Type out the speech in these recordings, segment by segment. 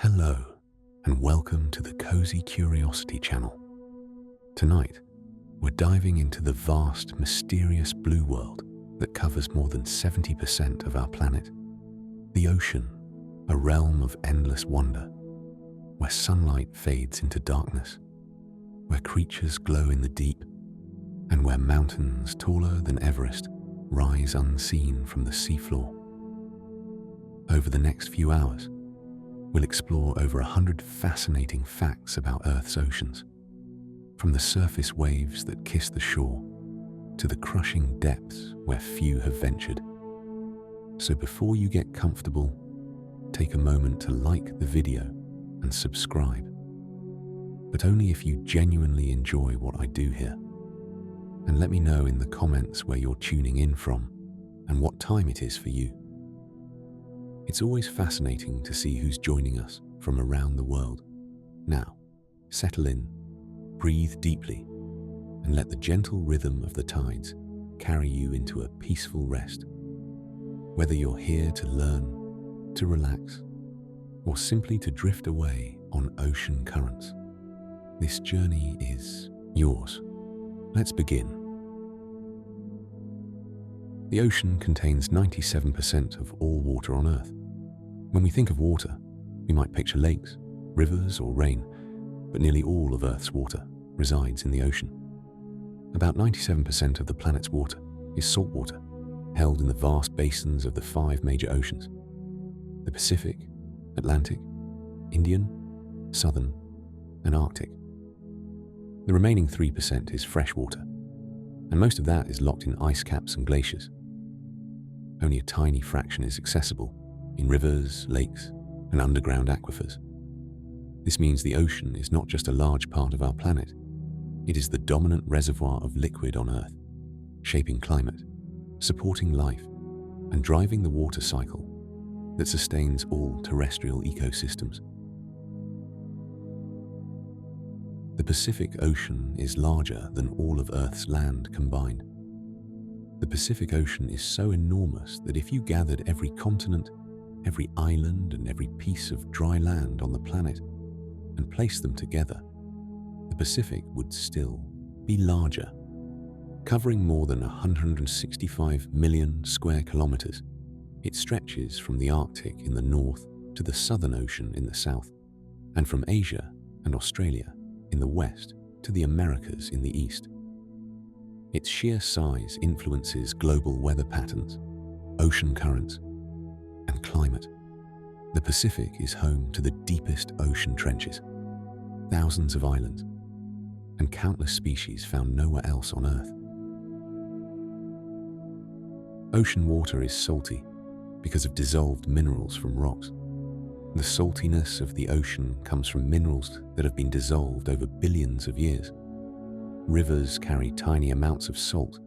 Hello, and welcome to the Cozy Curiosity channel. Tonight, we're diving into the vast, mysterious blue world that covers more than 70% of our planet. The ocean, a realm of endless wonder, where sunlight fades into darkness, where creatures glow in the deep, and where mountains taller than Everest rise unseen from the seafloor. Over the next few hours, we'll explore over 100 fascinating facts about Earth's oceans, from the surface waves that kiss the shore to the crushing depths where few have ventured. So before you get comfortable, take a moment to like the video and subscribe, but only if you genuinely enjoy what I do here. And let me know in the comments where you're tuning in from and what time it is for you. It's always fascinating to see who's joining us from around the world. Now, settle in, breathe deeply, and let the gentle rhythm of the tides carry you into a peaceful rest. Whether you're here to learn, to relax, or simply to drift away on ocean currents, this journey is yours. Let's begin. The ocean contains 97% of all water on Earth. When we think of water, we might picture lakes, rivers, or rain, but nearly all of Earth's water resides in the ocean. About 97% of the planet's water is salt water, held in the vast basins of the 5 major oceans: the Pacific, Atlantic, Indian, Southern, and Arctic. The remaining 3% is fresh water, and most of that is locked in ice caps and glaciers. Only a tiny fraction is accessible in rivers, lakes, and underground aquifers. This means the ocean is not just a large part of our planet, it is the dominant reservoir of liquid on Earth, shaping climate, supporting life, and driving the water cycle that sustains all terrestrial ecosystems. The Pacific Ocean is larger than all of Earth's land combined. The Pacific Ocean is so enormous that if you gathered every continent, every island, and every piece of dry land on the planet and placed them together, the Pacific would still be larger. Covering more than 165 million square kilometers, it stretches from the Arctic in the north to the Southern Ocean in the south, and from Asia and Australia in the west to the Americas in the east. Its sheer size influences global weather patterns, ocean currents, and climate. The Pacific is home to the deepest ocean trenches, thousands of islands, and countless species found nowhere else on Earth. Ocean water is salty because of dissolved minerals from rocks. The saltiness of the ocean comes from minerals that have been dissolved over billions of years. Rivers carry tiny amounts of salt,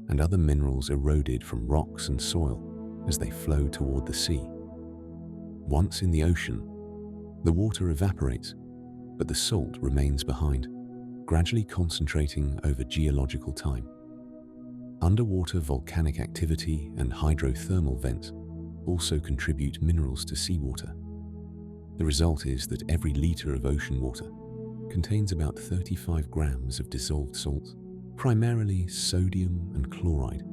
and other minerals eroded from rocks and soil as they flow toward the sea. Once in the ocean, the water evaporates, but the salt remains behind, gradually concentrating over geological time. Underwater volcanic activity and hydrothermal vents also contribute minerals to seawater. The result is that every liter of ocean water contains about 35 grams of dissolved salts, primarily sodium and chloride,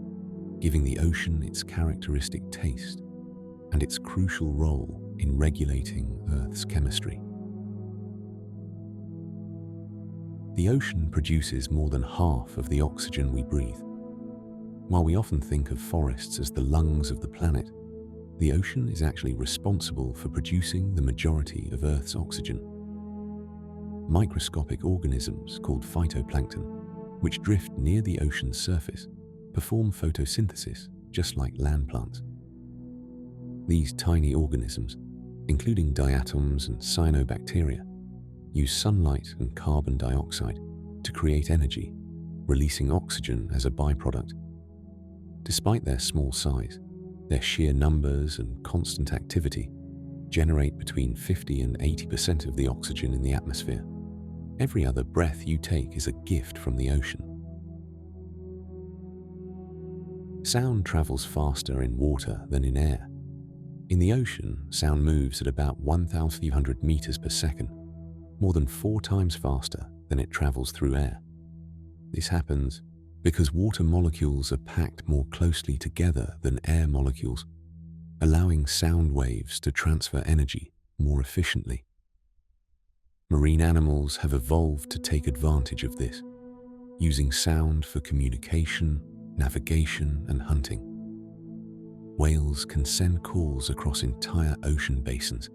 giving the ocean its characteristic taste and its crucial role in regulating Earth's chemistry. The ocean produces more than half of the oxygen we breathe. While we often think of forests as the lungs of the planet, the ocean is actually responsible for producing the majority of Earth's oxygen. Microscopic organisms called phytoplankton, which drift near the ocean's surface, perform photosynthesis just like land plants. These tiny organisms, including diatoms and cyanobacteria, use sunlight and carbon dioxide to create energy, releasing oxygen as a byproduct. Despite their small size, their sheer numbers and constant activity generate between 50 and 80% of the oxygen in the atmosphere. Every other breath you take is a gift from the ocean. Sound travels faster in water than in air, In the ocean, sound moves at about 1,300 meters per second, more than 4 times faster than it travels through air. This happens because water molecules are packed more closely together than air molecules, allowing sound waves to transfer energy more efficiently. Marine animals have evolved to take advantage of this, using sound for communication, navigation, and hunting. Whales can send calls across entire ocean basins,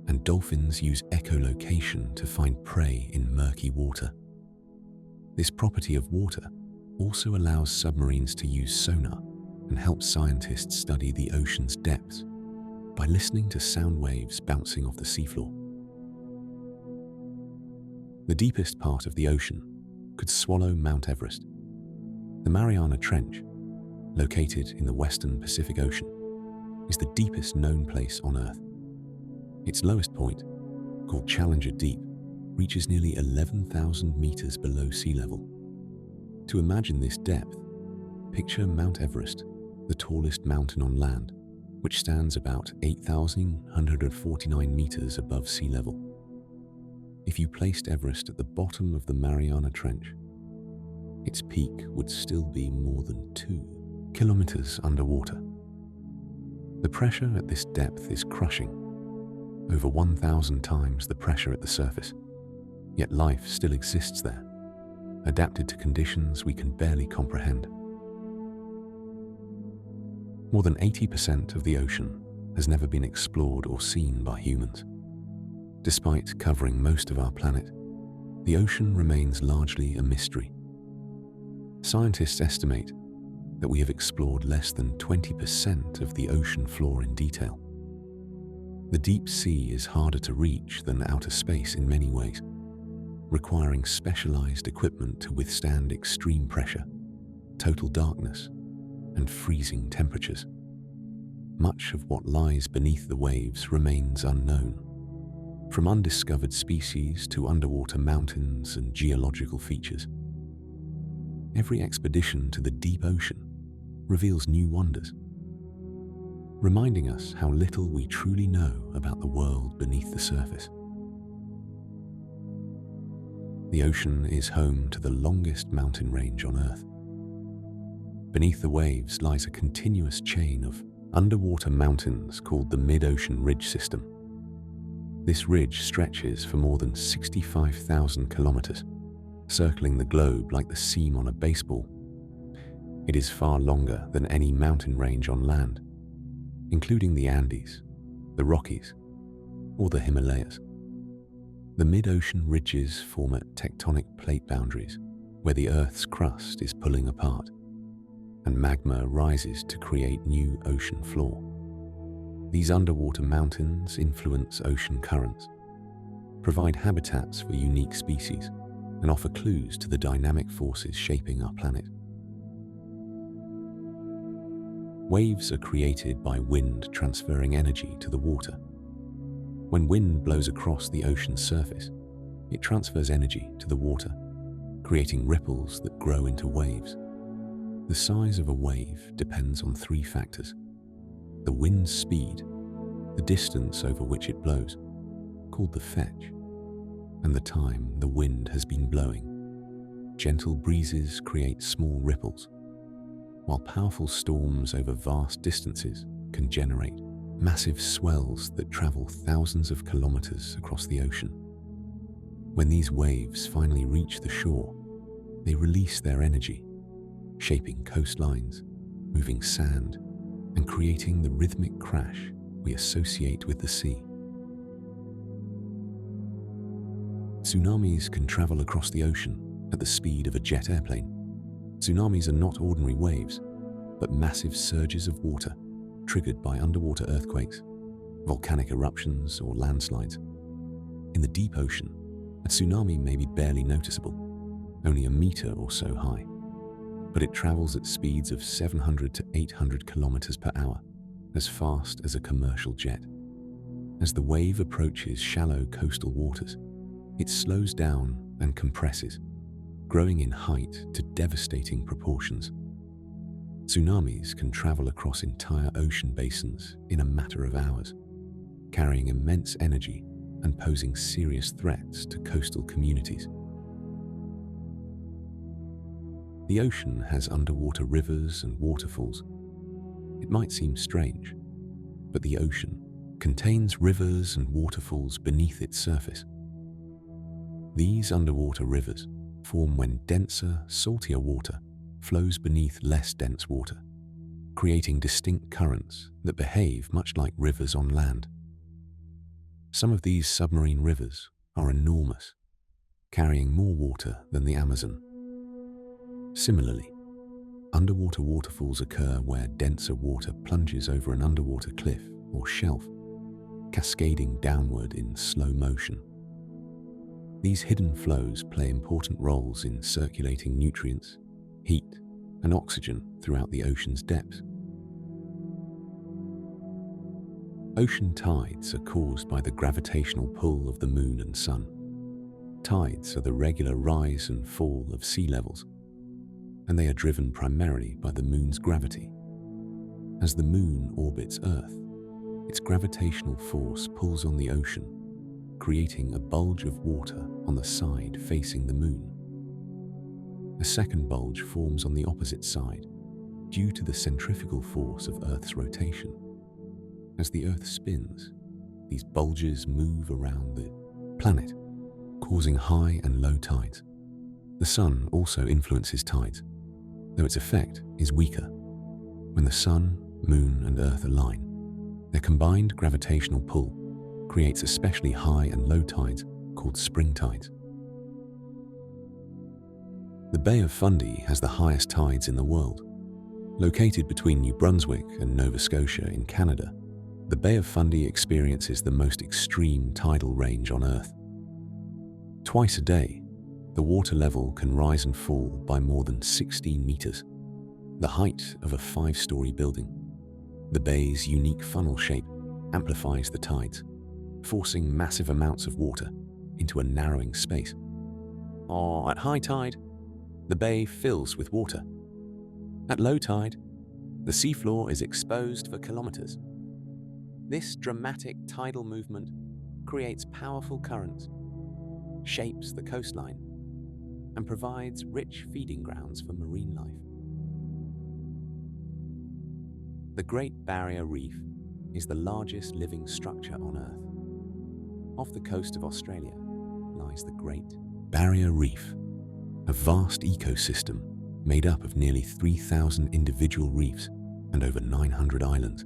and dolphins use echolocation to find prey in murky water. This property of water also allows submarines to use sonar and helps scientists study the ocean's depths by listening to sound waves bouncing off the seafloor. The deepest part of the ocean could swallow Mount Everest. The Mariana Trench, located in the western Pacific Ocean, is the deepest known place on Earth. Its lowest point, called Challenger Deep, reaches nearly 11,000 meters below sea level. To imagine this depth, picture Mount Everest, the tallest mountain on land, which stands about 8,149 meters above sea level. If you placed Everest at the bottom of the Mariana Trench, its peak would still be more than 2 kilometers underwater. The pressure at this depth is crushing, over 1,000 times the pressure at the surface, yet life still exists there, adapted to conditions we can barely comprehend. More than 80% of the ocean has never been explored or seen by humans. Despite covering most of our planet, the ocean remains largely a mystery. Scientists estimate that we have explored less than 20% of the ocean floor in detail. The deep sea is harder to reach than outer space in many ways, requiring specialized equipment to withstand extreme pressure, total darkness, and freezing temperatures. Much of what lies beneath the waves remains unknown, from undiscovered species to underwater mountains and geological features. Every expedition to the deep ocean reveals new wonders, reminding us how little we truly know about the world beneath the surface. The ocean is home to the longest mountain range on Earth. Beneath the waves lies a continuous chain of underwater mountains called the Mid-Ocean Ridge System. This ridge stretches for more than 65,000 kilometers, circling the globe like the seam on a baseball. It is far longer than any mountain range on land, including the Andes, the Rockies, or the Himalayas. The mid-ocean ridges form at tectonic plate boundaries, where the Earth's crust is pulling apart, and magma rises to create new ocean floor. These underwater mountains influence ocean currents, provide habitats for unique species, and offer clues to the dynamic forces shaping our planet. Waves are created by wind transferring energy to the water. When wind blows across the ocean's surface, it transfers energy to the water, creating ripples that grow into waves. The size of a wave depends on 3 factors: the wind's speed, the distance over which it blows, called the fetch, and the time the wind has been blowing. Gentle breezes create small ripples, while powerful storms over vast distances can generate massive swells that travel thousands of kilometers across the ocean. When these waves finally reach the shore, they release their energy, shaping coastlines, moving sand, and creating the rhythmic crash we associate with the sea. Tsunamis can travel across the ocean at the speed of a jet airplane. Tsunamis are not ordinary waves, but massive surges of water triggered by underwater earthquakes, volcanic eruptions, or landslides. In the deep ocean, a tsunami may be barely noticeable, only a meter or so high, but it travels at speeds of 700 to 800 kilometers per hour, as fast as a commercial jet. As the wave approaches shallow coastal waters, it slows down and compresses, growing in height to devastating proportions. Tsunamis can travel across entire ocean basins in a matter of hours, carrying immense energy and posing serious threats to coastal communities. The ocean has underwater rivers and waterfalls. It might seem strange, but the ocean contains rivers and waterfalls beneath its surface. These underwater rivers form when denser, saltier water flows beneath less dense water, creating distinct currents that behave much like rivers on land. Some of these submarine rivers are enormous, carrying more water than the Amazon. Similarly, underwater waterfalls occur where denser water plunges over an underwater cliff or shelf, cascading downward in slow motion. These hidden flows play important roles in circulating nutrients, heat, and oxygen throughout the ocean's depths. Ocean tides are caused by the gravitational pull of the moon and sun. Tides are the regular rise and fall of sea levels, and they are driven primarily by the moon's gravity. As the moon orbits Earth, its gravitational force pulls on the ocean, creating a bulge of water on the side facing the moon. A second bulge forms on the opposite side due to the centrifugal force of Earth's rotation. As the Earth spins, these bulges move around the planet, causing high and low tides. The sun also influences tides, though its effect is weaker. When the sun, moon, and Earth align, their combined gravitational pull creates especially high and low tides called spring tides. The Bay of Fundy has the highest tides in the world. Located between New Brunswick and Nova Scotia in Canada, the Bay of Fundy experiences the most extreme tidal range on Earth. Twice a day, the water level can rise and fall by more than 16 meters, the height of a 5-story building. The bay's unique funnel shape amplifies the tides, forcing massive amounts of water into a narrowing space. At high tide, the bay fills with water. At low tide, the seafloor is exposed for kilometers. This dramatic tidal movement creates powerful currents, shapes the coastline, and provides rich feeding grounds for marine life. The Great Barrier Reef is the largest living structure on Earth. Off the coast of Australia lies the Great Barrier Reef, a vast ecosystem made up of nearly 3,000 individual reefs and over 900 islands.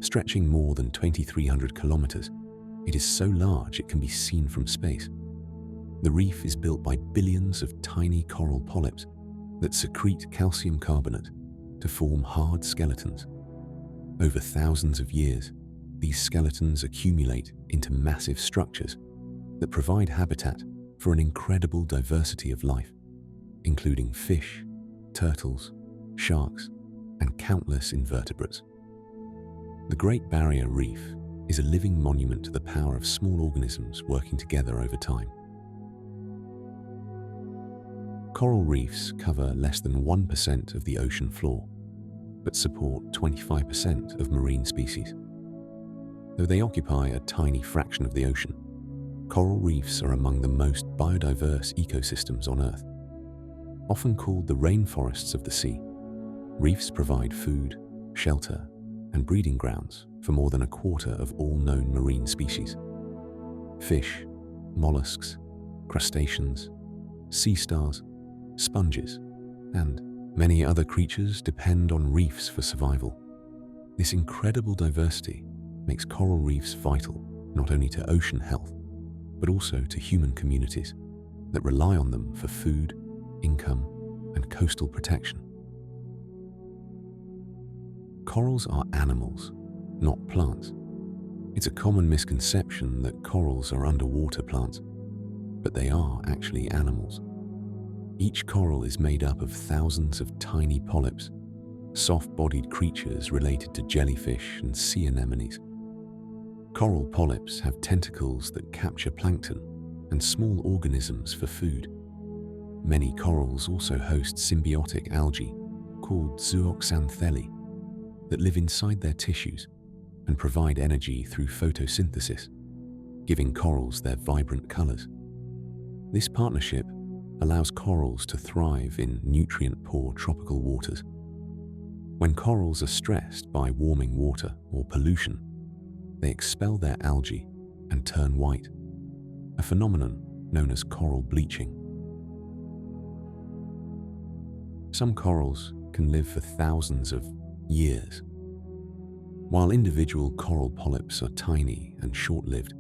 Stretching more than 2,300 kilometers, it is so large it can be seen from space. The reef is built by billions of tiny coral polyps that secrete calcium carbonate to form hard skeletons. Over thousands of years, these skeletons accumulate into massive structures that provide habitat for an incredible diversity of life, including fish, turtles, sharks, and countless invertebrates. The Great Barrier Reef is a living monument to the power of small organisms working together over time. Coral reefs cover less than 1% of the ocean floor, but support 25% of marine species. Though they occupy a tiny fraction of the ocean, coral reefs are among the most biodiverse ecosystems on Earth. Often called the rainforests of the sea, reefs provide food, shelter, and breeding grounds for more than a quarter of all known marine species. Fish, mollusks, crustaceans, sea stars, sponges, and many other creatures depend on reefs for survival. This incredible diversity makes coral reefs vital not only to ocean health, but also to human communities that rely on them for food, income, and coastal protection. Corals are animals, not plants. It's a common misconception that corals are underwater plants, but they are actually animals. Each coral is made up of thousands of tiny polyps, soft-bodied creatures related to jellyfish and sea anemones. Coral polyps have tentacles that capture plankton and small organisms for food. Many corals also host symbiotic algae called zooxanthellae that live inside their tissues and provide energy through photosynthesis, giving corals their vibrant colors. This partnership allows corals to thrive in nutrient-poor tropical waters. When corals are stressed by warming water or pollution, they expel their algae and turn white, a phenomenon known as coral bleaching. Some corals can live for thousands of years. While individual coral polyps are tiny and short-lived,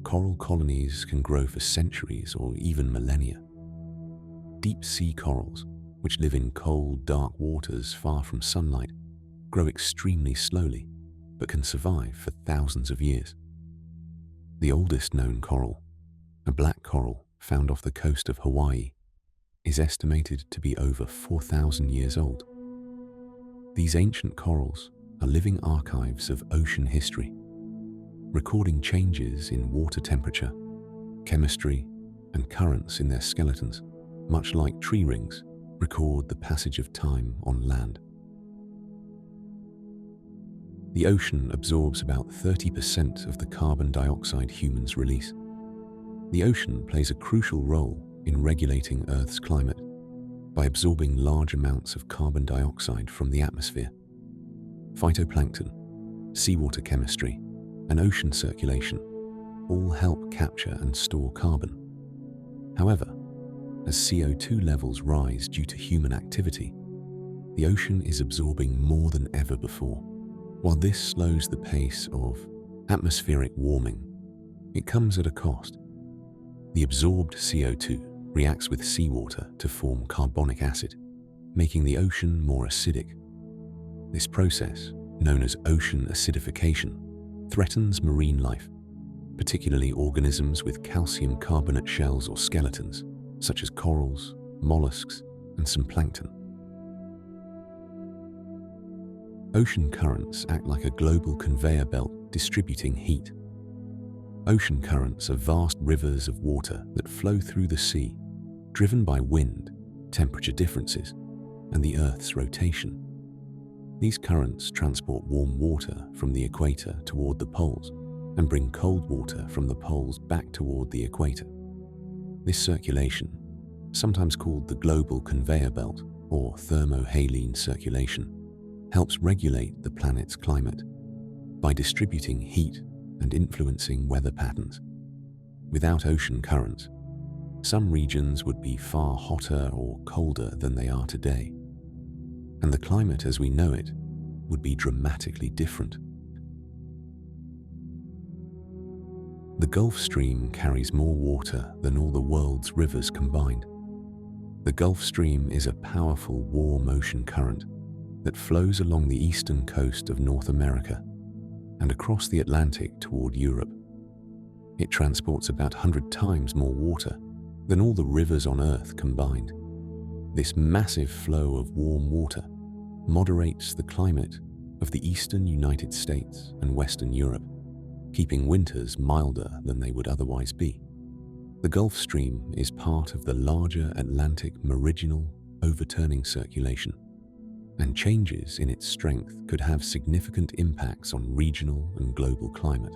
coral colonies can grow for centuries or even millennia. Deep-sea corals, which live in cold, dark waters far from sunlight, grow extremely slowly, but can survive for thousands of years. The oldest known coral, a black coral found off the coast of Hawaii, is estimated to be over 4,000 years old. These ancient corals are living archives of ocean history, recording changes in water temperature, chemistry, and currents in their skeletons, much like tree rings record the passage of time on land. The ocean absorbs about 30% of the carbon dioxide humans release. The ocean plays a crucial role in regulating Earth's climate by absorbing large amounts of carbon dioxide from the atmosphere. Phytoplankton, seawater chemistry, and ocean circulation all help capture and store carbon. However, as CO2 levels rise due to human activity, the ocean is absorbing more than ever before. While this slows the pace of atmospheric warming, it comes at a cost. The absorbed CO2 reacts with seawater to form carbonic acid, making the ocean more acidic. This process, known as ocean acidification, threatens marine life, particularly organisms with calcium carbonate shells or skeletons, such as corals, mollusks, and some plankton. Ocean currents act like a global conveyor belt distributing heat. Ocean currents are vast rivers of water that flow through the sea, driven by wind, temperature differences, and the Earth's rotation. These currents transport warm water from the equator toward the poles and bring cold water from the poles back toward the equator. This circulation, sometimes called the global conveyor belt or thermohaline circulation, helps regulate the planet's climate by distributing heat and influencing weather patterns. Without ocean currents, some regions would be far hotter or colder than they are today, and the climate as we know it would be dramatically different. The Gulf Stream carries more water than all the world's rivers combined. The Gulf Stream is a powerful warm ocean current that flows along the eastern coast of North America and across the Atlantic toward Europe. It transports about 100 times more water than all the rivers on Earth combined. This massive flow of warm water moderates the climate of the eastern United States and Western Europe, keeping winters milder than they would otherwise be. The Gulf Stream is part of the larger Atlantic meridional overturning circulation, and changes in its strength could have significant impacts on regional and global climate.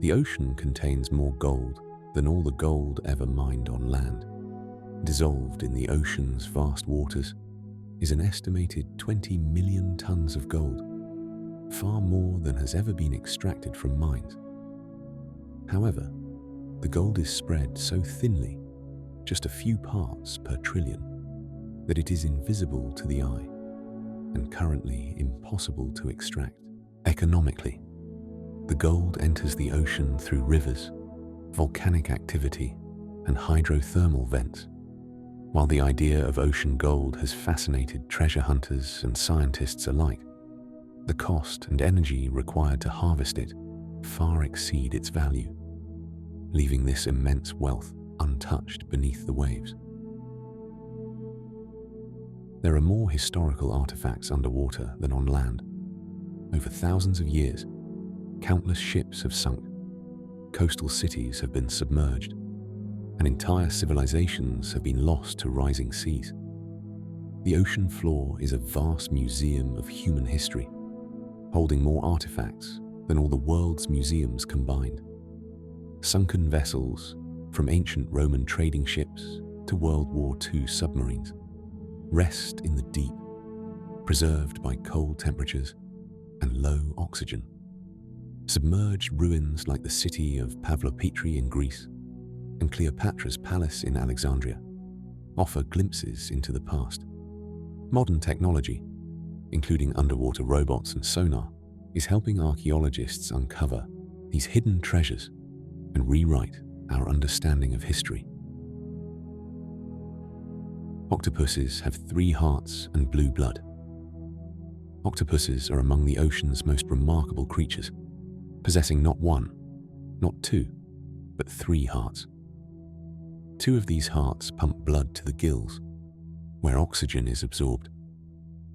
The ocean contains more gold than all the gold ever mined on land. Dissolved in the ocean's vast waters is an estimated 20 million tons of gold, far more than has ever been extracted from mines. However, the gold is spread so thinly, just a few parts per trillion, that it is invisible to the eye and currently impossible to extract. Economically, the gold enters the ocean through rivers, volcanic activity, and hydrothermal vents. While the idea of ocean gold has fascinated treasure hunters and scientists alike, the cost and energy required to harvest it far exceed its value, leaving this immense wealth untouched beneath the waves. There are more historical artifacts underwater than on land. Over thousands of years, countless ships have sunk, coastal cities have been submerged, and entire civilizations have been lost to rising seas. The ocean floor is a vast museum of human history, holding more artifacts than all the world's museums combined. Sunken vessels, from ancient Roman trading ships to World War II submarines, rest in the deep, preserved by cold temperatures and low oxygen. Submerged ruins like the city of Pavlopetri in Greece and Cleopatra's Palace in Alexandria offer glimpses into the past. Modern technology, including underwater robots and sonar, is helping archaeologists uncover these hidden treasures and rewrite our understanding of history. Octopuses have 3 hearts and blue blood. Octopuses are among the ocean's most remarkable creatures, possessing not 1, not 2, but 3 hearts. 2 of these hearts pump blood to the gills, where oxygen is absorbed,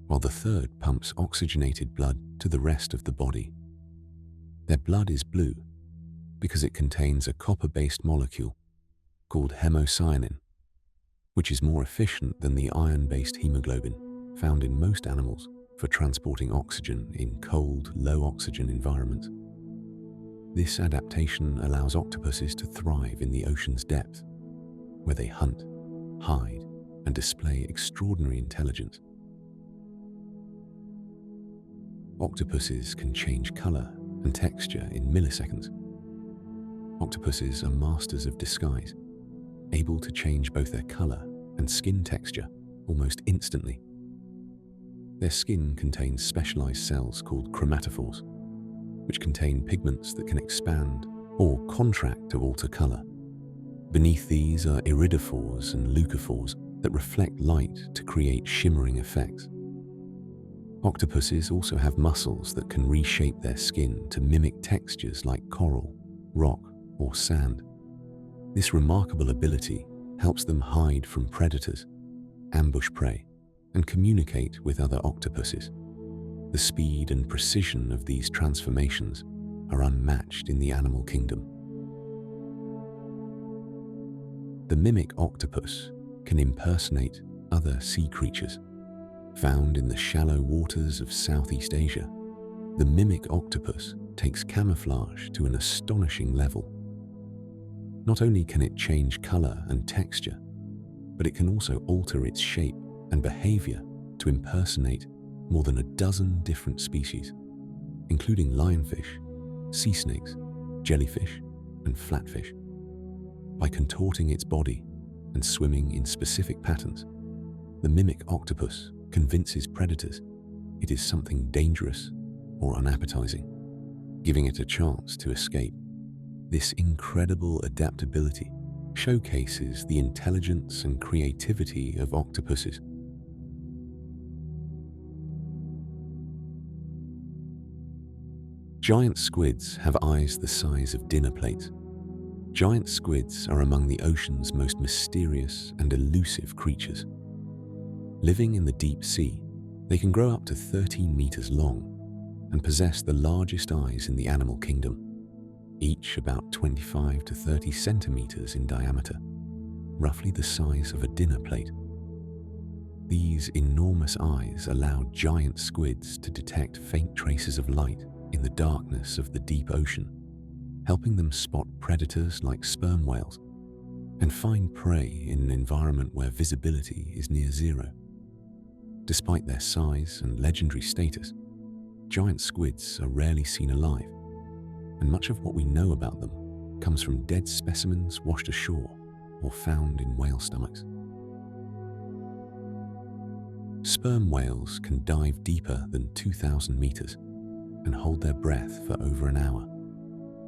while the 3rd pumps oxygenated blood to the rest of the body. Their blood is blue because it contains a copper-based molecule called hemocyanin, which is more efficient than the iron-based hemoglobin found in most animals for transporting oxygen in cold, low-oxygen environments. This adaptation allows octopuses to thrive in the ocean's depth, where they hunt, hide, and display extraordinary intelligence. Octopuses can change color and texture in milliseconds. Octopuses are masters of disguise, able to change both their color and skin texture almost instantly. Their skin contains specialized cells called chromatophores, which contain pigments that can expand or contract to alter color. Beneath these are iridophores and leucophores that reflect light to create shimmering effects. Octopuses also have muscles that can reshape their skin to mimic textures like coral, rock, or sand. This remarkable ability helps them hide from predators, ambush prey, and communicate with other octopuses. The speed and precision of these transformations are unmatched in the animal kingdom. The mimic octopus can impersonate other sea creatures. Found in the shallow waters of Southeast Asia, the mimic octopus takes camouflage to an astonishing level. Not only can it change color and texture, but it can also alter its shape and behavior to impersonate more than a dozen different species, including lionfish, sea snakes, jellyfish, and flatfish. By contorting its body and swimming in specific patterns, the mimic octopus convinces predators it is something dangerous or unappetizing, giving it a chance to escape. This incredible adaptability showcases the intelligence and creativity of octopuses. Giant squids have eyes the size of dinner plates. Giant squids are among the ocean's most mysterious and elusive creatures. Living in the deep sea, they can grow up to 13 meters long and possess the largest eyes in the animal kingdom, each about 25 to 30 centimeters in diameter, roughly the size of a dinner plate. These enormous eyes allow giant squids to detect faint traces of light in the darkness of the deep ocean, helping them spot predators like sperm whales and find prey in an environment where visibility is near zero. Despite their size and legendary status, giant squids are rarely seen alive, and much of what we know about them comes from dead specimens washed ashore or found in whale stomachs. Sperm whales can dive deeper than 2,000 meters and hold their breath for over an hour.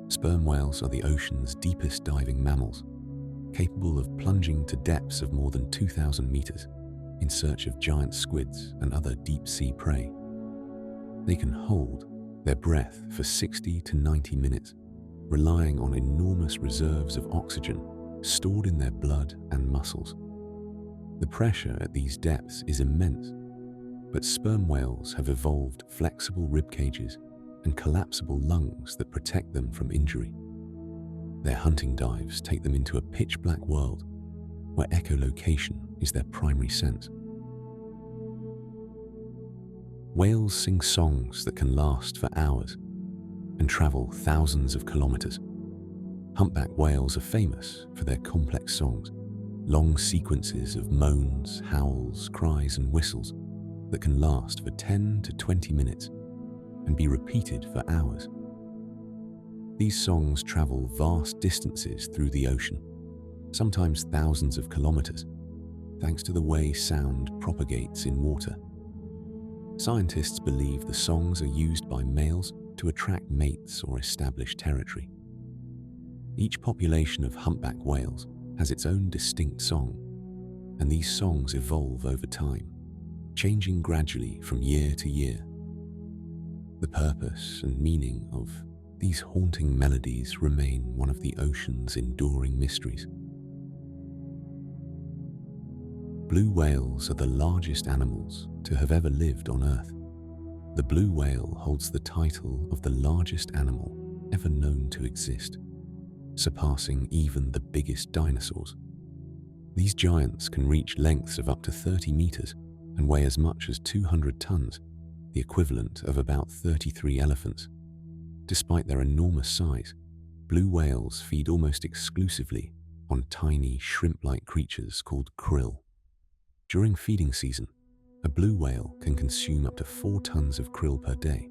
Sperm whales are the ocean's deepest diving mammals, capable of plunging to depths of more than 2,000 meters in search of giant squids and other deep-sea prey. They can hold their breath for 60 to 90 minutes, relying on enormous reserves of oxygen stored in their blood and muscles. The pressure at these depths is immense, but sperm whales have evolved flexible rib cages and collapsible lungs that protect them from injury. Their hunting dives take them into a pitch-black world where echolocation is their primary sense. Whales sing songs that can last for hours and travel thousands of kilometers. Humpback whales are famous for their complex songs, long sequences of moans, howls, cries, and whistles that can last for 10 to 20 minutes and be repeated for hours. These songs travel vast distances through the ocean, sometimes thousands of kilometers, thanks to the way sound propagates in water. Scientists believe the songs are used by males to attract mates or establish territory. Each population of humpback whales has its own distinct song, and these songs evolve over time, changing gradually from year to year. The purpose and meaning of these haunting melodies remain one of the ocean's enduring mysteries. Blue whales are the largest animals to have ever lived on Earth. The blue whale holds the title of the largest animal ever known to exist, surpassing even the biggest dinosaurs. These giants can reach lengths of up to 30 meters and weigh as much as 200 tons, the equivalent of about 33 elephants. Despite their enormous size, blue whales feed almost exclusively on tiny shrimp-like creatures called krill. During feeding season, a blue whale can consume up to 4 tons of krill per day.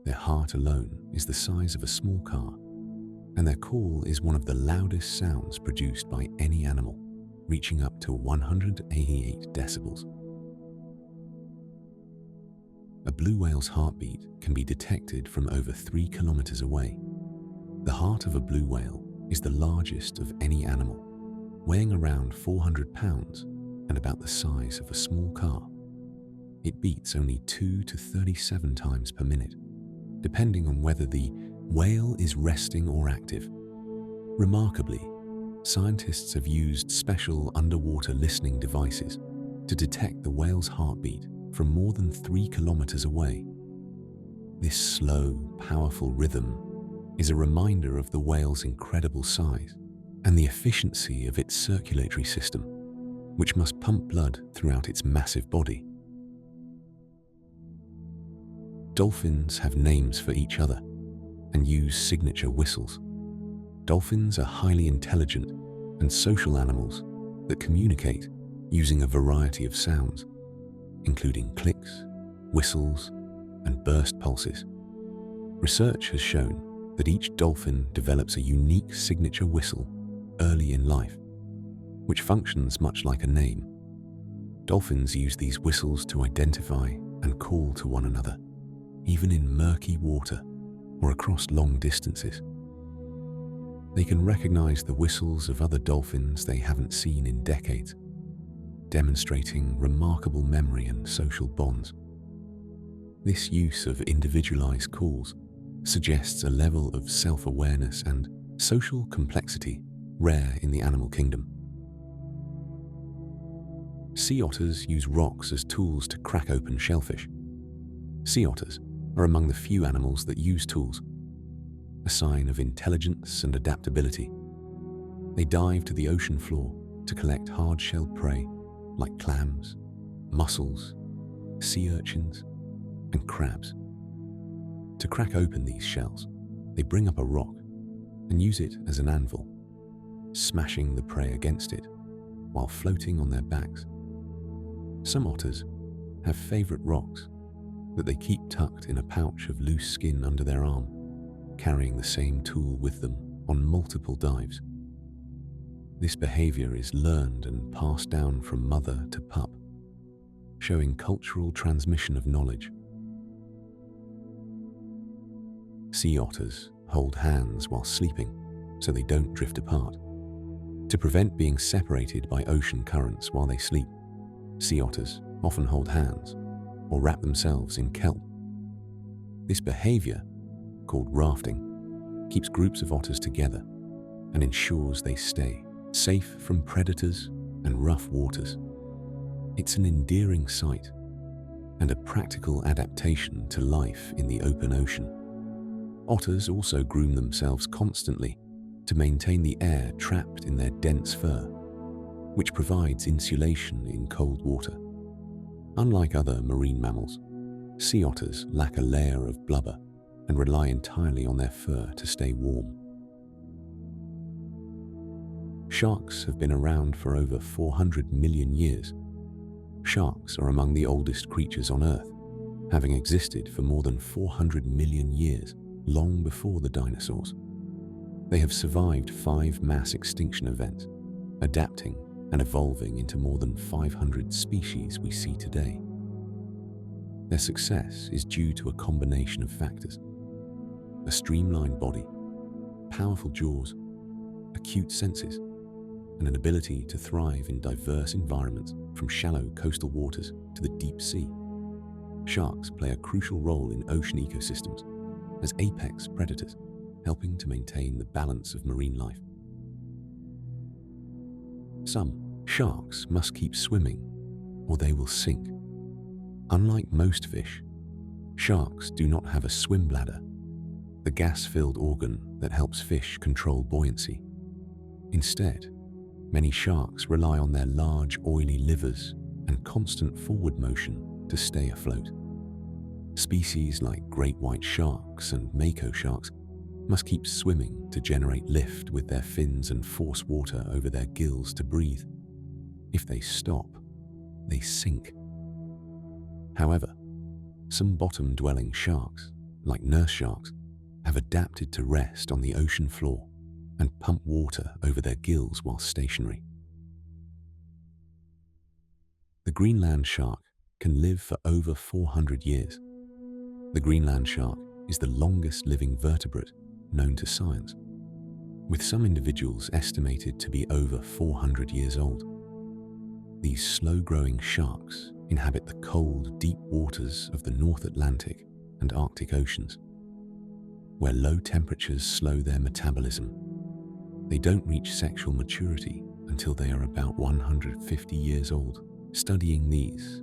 Their heart alone is the size of a small car, and their call is one of the loudest sounds produced by any animal, reaching up to 188 decibels. A blue whale's heartbeat can be detected from over 3 kilometers away. The heart of a blue whale is the largest of any animal, weighing around 400 pounds and about the size of a small car. It beats only 2 to 37 times per minute, depending on whether the whale is resting or active. Remarkably, scientists have used special underwater listening devices to detect the whale's heartbeat from more than 3 kilometers away. This slow, powerful rhythm is a reminder of the whale's incredible size and the efficiency of its circulatory system, which must pump blood throughout its massive body. Dolphins have names for each other and use signature whistles. Dolphins are highly intelligent and social animals that communicate using a variety of sounds, including clicks, whistles, and burst pulses. Research has shown that each dolphin develops a unique signature whistle early in life, which functions much like a name. Dolphins use these whistles to identify and call to one another, even in murky water or across long distances. They can recognize the whistles of other dolphins they haven't seen in decades, demonstrating remarkable memory and social bonds. This use of individualized calls suggests a level of self-awareness and social complexity rare in the animal kingdom. Sea otters use rocks as tools to crack open shellfish. Sea otters are among the few animals that use tools, a sign of intelligence and adaptability. They dive to the ocean floor to collect hard-shelled prey like clams, mussels, sea urchins, and crabs. To crack open these shells, they bring up a rock and use it as an anvil, smashing the prey against it while floating on their backs. Some otters have favorite rocks that they keep tucked in a pouch of loose skin under their arm, carrying the same tool with them on multiple dives. This behavior is learned and passed down from mother to pup, showing cultural transmission of knowledge. Sea otters hold hands while sleeping so they don't drift apart. To prevent being separated by ocean currents while they sleep, sea otters often hold hands or wrap themselves in kelp. This behavior, called rafting, keeps groups of otters together and ensures they stay safe from predators and rough waters. It's an endearing sight and a practical adaptation to life in the open ocean. Otters also groom themselves constantly to maintain the air trapped in their dense fur, which provides insulation in cold water. Unlike other marine mammals, Sea otters lack a layer of blubber and rely entirely on their fur to stay warm. Sharks have been around for over 400 million years. Sharks are among the oldest creatures on Earth, having existed for more than 400 million years, long before the dinosaurs. They have survived 5 mass extinction events, adapting and evolving into more than 500 species we see today. Their success is due to a combination of factors: a streamlined body, powerful jaws, acute senses, and an ability to thrive in diverse environments from shallow coastal waters to the deep sea. Sharks play a crucial role in ocean ecosystems as apex predators, helping to maintain the balance of marine life. Some sharks must keep swimming or they will sink. Unlike most fish, sharks do not have a swim bladder, the gas-filled organ that helps fish control buoyancy. Instead, many sharks rely on their large, oily livers and constant forward motion to stay afloat. Species like great white sharks and mako sharks must keep swimming to generate lift with their fins and force water over their gills to breathe. If they stop, they sink. However, some bottom-dwelling sharks, like nurse sharks, have adapted to rest on the ocean floor and pump water over their gills while stationary. The Greenland shark can live for over 400 years. The Greenland shark is the longest living vertebrate known to science, with some individuals estimated to be over 400 years old. These slow-growing sharks inhabit the cold, deep waters of the North Atlantic and Arctic Oceans, where low temperatures slow their metabolism. They don't reach sexual maturity until they are about 150 years old. Studying these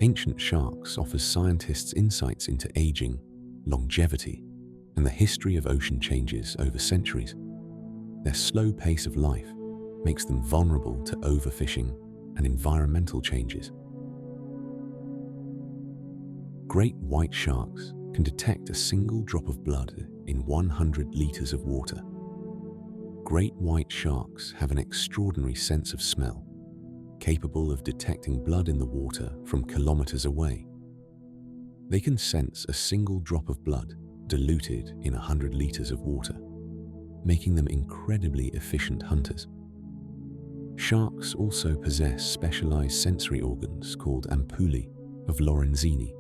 ancient sharks offers scientists insights into aging, longevity, and the history of ocean changes over centuries. Their slow pace of life makes them vulnerable to overfishing and environmental changes. Great white sharks can detect a single drop of blood in 100 liters of water. Great white sharks have an extraordinary sense of smell, capable of detecting blood in the water from kilometers away. They can sense a single drop of blood diluted in 100 liters of water, making them incredibly efficient hunters. Sharks also possess specialized sensory organs called ampullae of Lorenzini,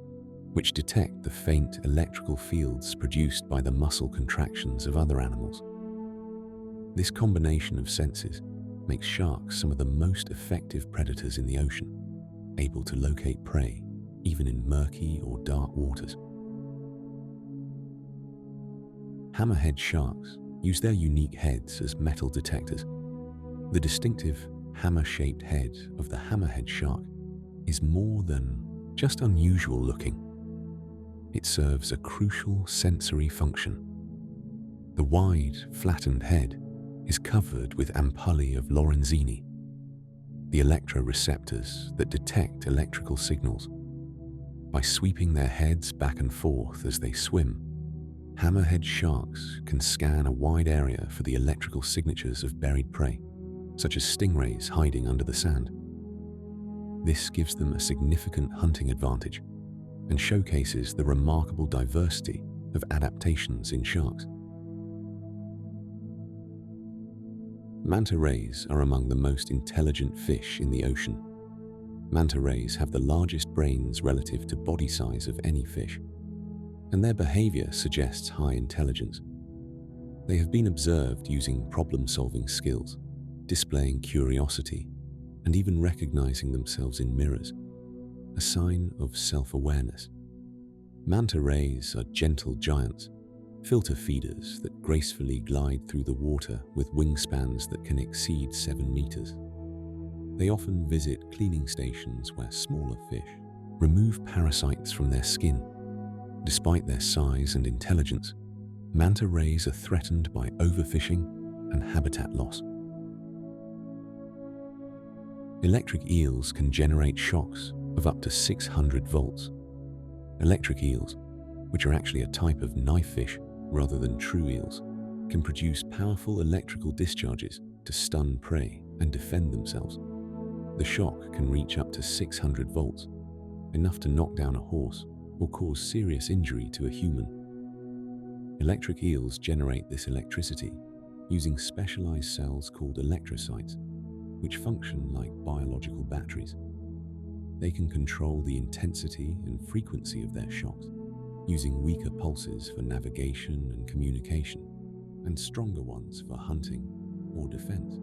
which detect the faint electrical fields produced by the muscle contractions of other animals. This combination of senses makes sharks some of the most effective predators in the ocean, able to locate prey even in murky or dark waters. Hammerhead sharks use their unique heads as metal detectors. The distinctive hammer-shaped head of the hammerhead shark is more than just unusual looking. It serves a crucial sensory function. The wide, flattened head is covered with ampullae of Lorenzini, the electroreceptors that detect electrical signals. By sweeping their heads back and forth as they swim, hammerhead sharks can scan a wide area for the electrical signatures of buried prey, such as stingrays hiding under the sand. This gives them a significant hunting advantage and showcases the remarkable diversity of adaptations in sharks. Manta rays are among the most intelligent fish in the ocean. Manta rays have the largest brains relative to body size of any fish, and their behavior suggests high intelligence. They have been observed using problem-solving skills, displaying curiosity, and even recognizing themselves in mirrors, a sign of self-awareness. Manta rays are gentle giants, filter feeders that gracefully glide through the water with wingspans that can exceed 7 meters. They often visit cleaning stations where smaller fish remove parasites from their skin. Despite their size and intelligence, manta rays are threatened by overfishing and habitat loss. Electric eels can generate shocks of up to 600 volts. Electric eels, which are actually a type of knife fish rather than true eels, can produce powerful electrical discharges to stun prey and defend themselves. The shock can reach up to 600 volts, enough to knock down a horse or cause serious injury to a human. Electric eels generate this electricity using specialized cells called electrocytes, which function like biological batteries. They can control the intensity and frequency of their shocks, using weaker pulses for navigation and communication, and stronger ones for hunting or defense.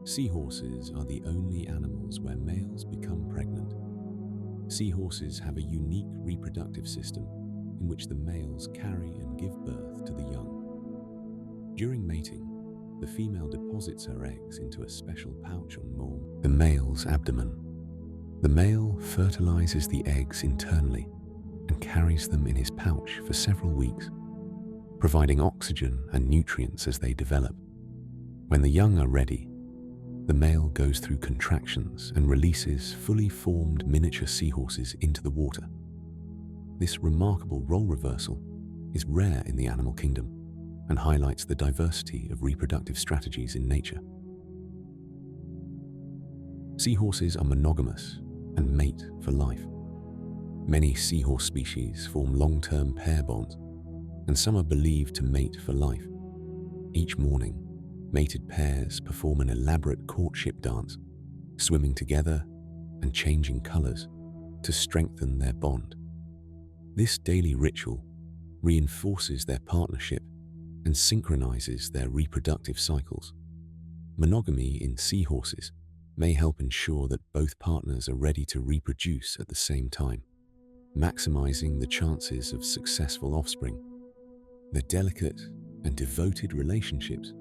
Seahorses are the only animals where males become pregnant. Seahorses have a unique reproductive system in which the males carry and give birth to the young. During mating, the female deposits her eggs into a special pouch on the male's abdomen. The male fertilizes the eggs internally and carries them in his pouch for several weeks, providing oxygen and nutrients as they develop. When the young are ready, the male goes through contractions and releases fully formed miniature seahorses into the water. This remarkable role reversal is rare in the animal kingdom and highlights the diversity of reproductive strategies in nature. Seahorses are monogamous and mate for life. Many seahorse species form long-term pair bonds, and some are believed to mate for life. Each morning, mated pairs perform an elaborate courtship dance, swimming together and changing colors to strengthen their bond. This daily ritual reinforces their partnership and synchronizes their reproductive cycles. Monogamy in seahorses may help ensure that both partners are ready to reproduce at the same time, maximizing the chances of successful offspring. Their delicate and devoted relationships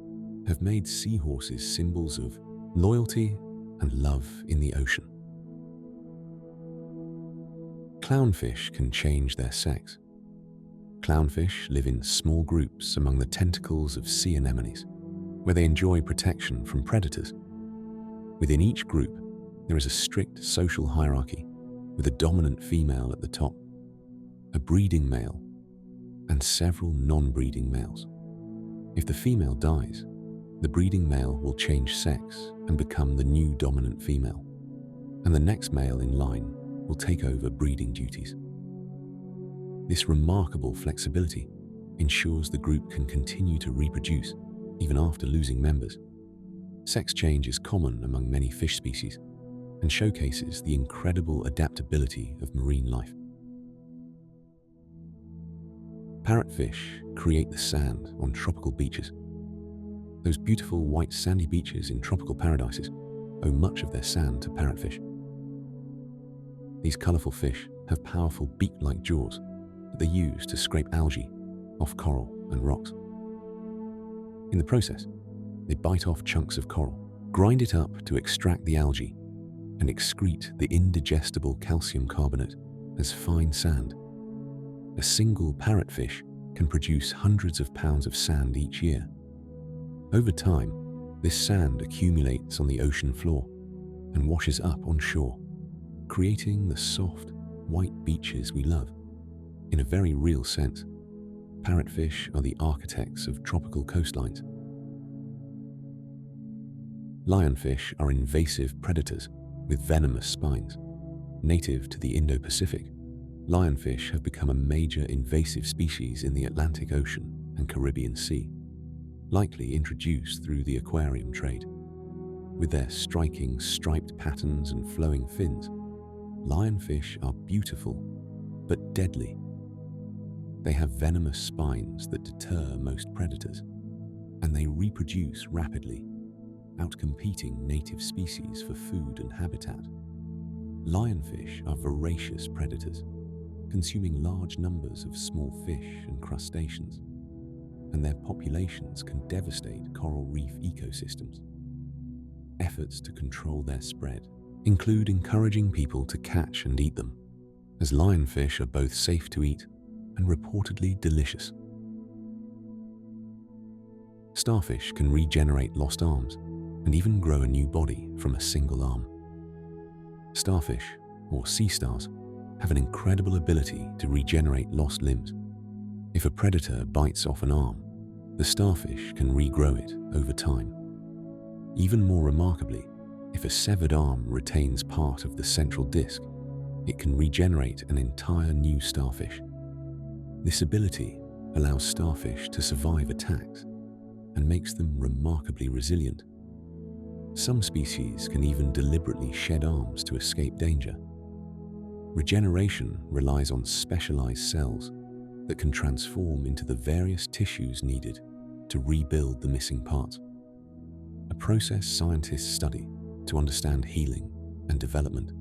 have made seahorses symbols of loyalty and love in the ocean. Clownfish can change their sex. Clownfish live in small groups among the tentacles of sea anemones, where they enjoy protection from predators. Within each group, there is a strict social hierarchy, with a dominant female at the top, a breeding male, and several non-breeding males. If the female dies, the breeding male will change sex and become the new dominant female, and the next male in line will take over breeding duties. This remarkable flexibility ensures the group can continue to reproduce even after losing members. Sex change is common among many fish species and showcases the incredible adaptability of marine life. Parrotfish create the sand on tropical beaches. Those beautiful white sandy beaches in tropical paradises owe much of their sand to parrotfish. These colorful fish have powerful beak-like jaws that they use to scrape algae off coral and rocks. In the process, they bite off chunks of coral, grind it up to extract the algae, and excrete the indigestible calcium carbonate as fine sand. A single parrotfish can produce hundreds of pounds of sand each year. Over time, this sand accumulates on the ocean floor and washes up on shore, creating the soft, white beaches we love. In a very real sense, parrotfish are the architects of tropical coastlines. Lionfish are invasive predators with venomous spines. Native to the Indo-Pacific, lionfish have become a major invasive species in the Atlantic Ocean and Caribbean Sea, likely introduced through the aquarium trade. With their striking striped patterns and flowing fins, lionfish are beautiful but deadly. They have venomous spines that deter most predators, and they reproduce rapidly, outcompeting native species for food and habitat. Lionfish are voracious predators, consuming large numbers of small fish and crustaceans, and their populations can devastate coral reef ecosystems. Efforts to control their spread include encouraging people to catch and eat them, as lionfish are both safe to eat and reportedly delicious. Starfish can regenerate lost arms and even grow a new body from a single arm. Starfish or sea stars, have an incredible ability to regenerate lost limbs. If a predator bites off an arm, the starfish can regrow it over time. Even more remarkably, if a severed arm retains part of the central disc, it can regenerate an entire new starfish. This ability allows starfish to survive attacks and makes them remarkably resilient. Some species can even deliberately shed arms to escape danger. Regeneration relies on specialized cells that can transform into the various tissues needed to rebuild the missing parts, a process scientists study to understand healing and development.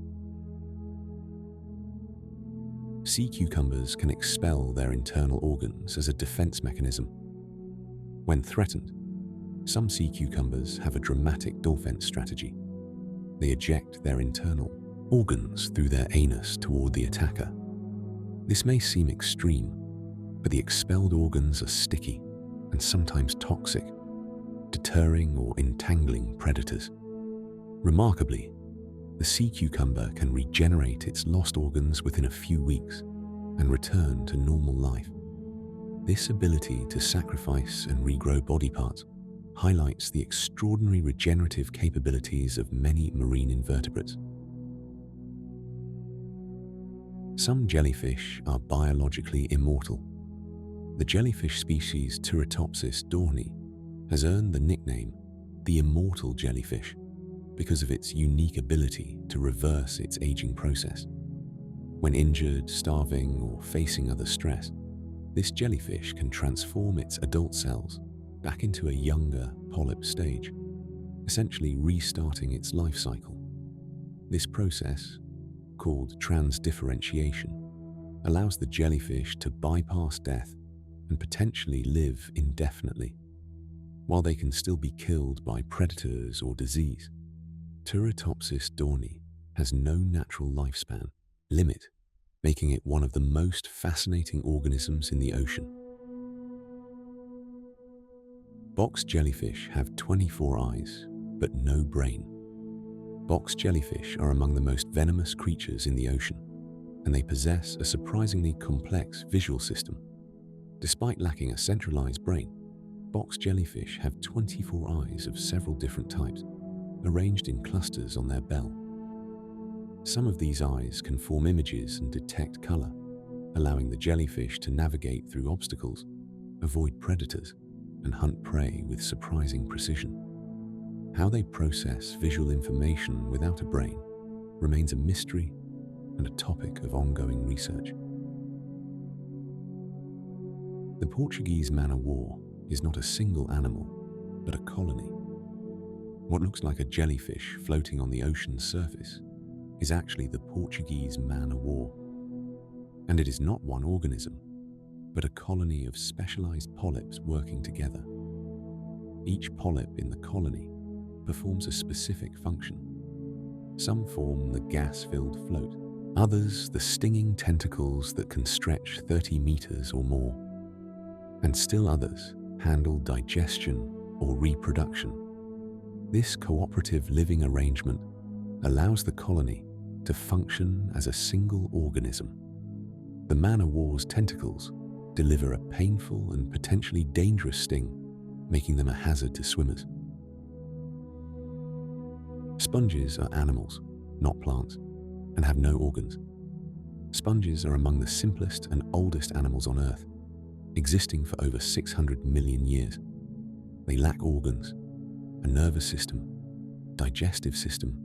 Sea cucumbers can expel their internal organs as a defense mechanism. When threatened, some sea cucumbers have a dramatic defense strategy. They eject their internal organs through their anus toward the attacker. This may seem extreme, but the expelled organs are sticky and sometimes toxic, deterring or entangling predators. Remarkably, the sea cucumber can regenerate its lost organs within a few weeks and return to normal life. This ability to sacrifice and regrow body parts highlights the extraordinary regenerative capabilities of many marine invertebrates. Some jellyfish are biologically immortal. The jellyfish species Turritopsis dohrnii has earned the nickname the immortal jellyfish because of its unique ability to reverse its aging process. When injured, starving, or facing other stress, this jellyfish can transform its adult cells back into a younger polyp stage, essentially restarting its life cycle. This process, called transdifferentiation, allows the jellyfish to bypass death and potentially live indefinitely. While they can still be killed by predators or disease, Turritopsis dohrnii has no natural lifespan limit, making it one of the most fascinating organisms in the ocean. Box jellyfish have 24 eyes, but no brain. Box jellyfish are among the most venomous creatures in the ocean, and they possess a surprisingly complex visual system. Despite lacking a centralized brain, box jellyfish have 24 eyes of several different types, arranged in clusters on their bell. Some of these eyes can form images and detect color, allowing the jellyfish to navigate through obstacles, avoid predators, and hunt prey with surprising precision. How they process visual information without a brain remains a mystery and a topic of ongoing research. The Portuguese man-o-war is not a single animal, but a colony. What looks like a jellyfish floating on the ocean's surface is actually the Portuguese man-o-war. And it is not one organism, but a colony of specialized polyps working together. Each polyp in the colony performs a specific function. Some form the gas-filled float, others the stinging tentacles that can stretch 30 meters or more, and still others handle digestion or reproduction. This cooperative living arrangement allows the colony to function as a single organism. The man-o-war's tentacles deliver a painful and potentially dangerous sting, making them a hazard to swimmers. Sponges are animals, not plants, and have no organs. Sponges are among the simplest and oldest animals on Earth, existing for over 600 million years. They lack organs, a nervous system, digestive system,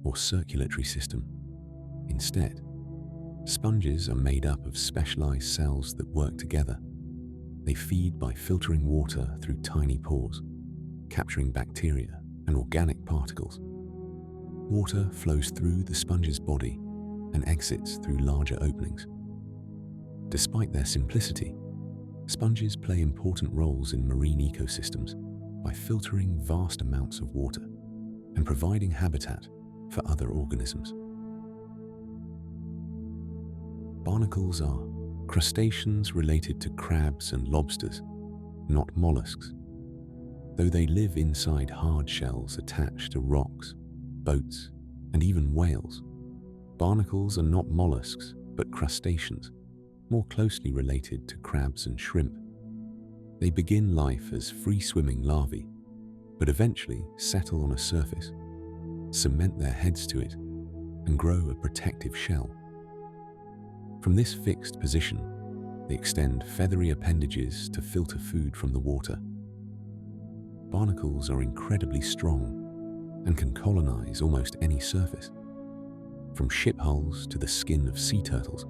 or circulatory system. Instead, sponges are made up of specialized cells that work together. They feed by filtering water through tiny pores, capturing bacteria and organic particles. Water flows through the sponge's body and exits through larger openings. Despite their simplicity, sponges play important roles in marine ecosystems by filtering vast amounts of water and providing habitat for other organisms. Barnacles are crustaceans related to crabs and lobsters, not mollusks. Though they live inside hard shells attached to rocks, boats, and even whales, Barnacles are not mollusks, but crustaceans, more closely related to crabs and shrimp. They begin life as free-swimming larvae, but eventually settle on a surface, cement their heads to it, and grow a protective shell. From this fixed position, they extend feathery appendages to filter food from the water. Barnacles are incredibly strong and can colonize almost any surface, from ship hulls to the skin of sea turtles,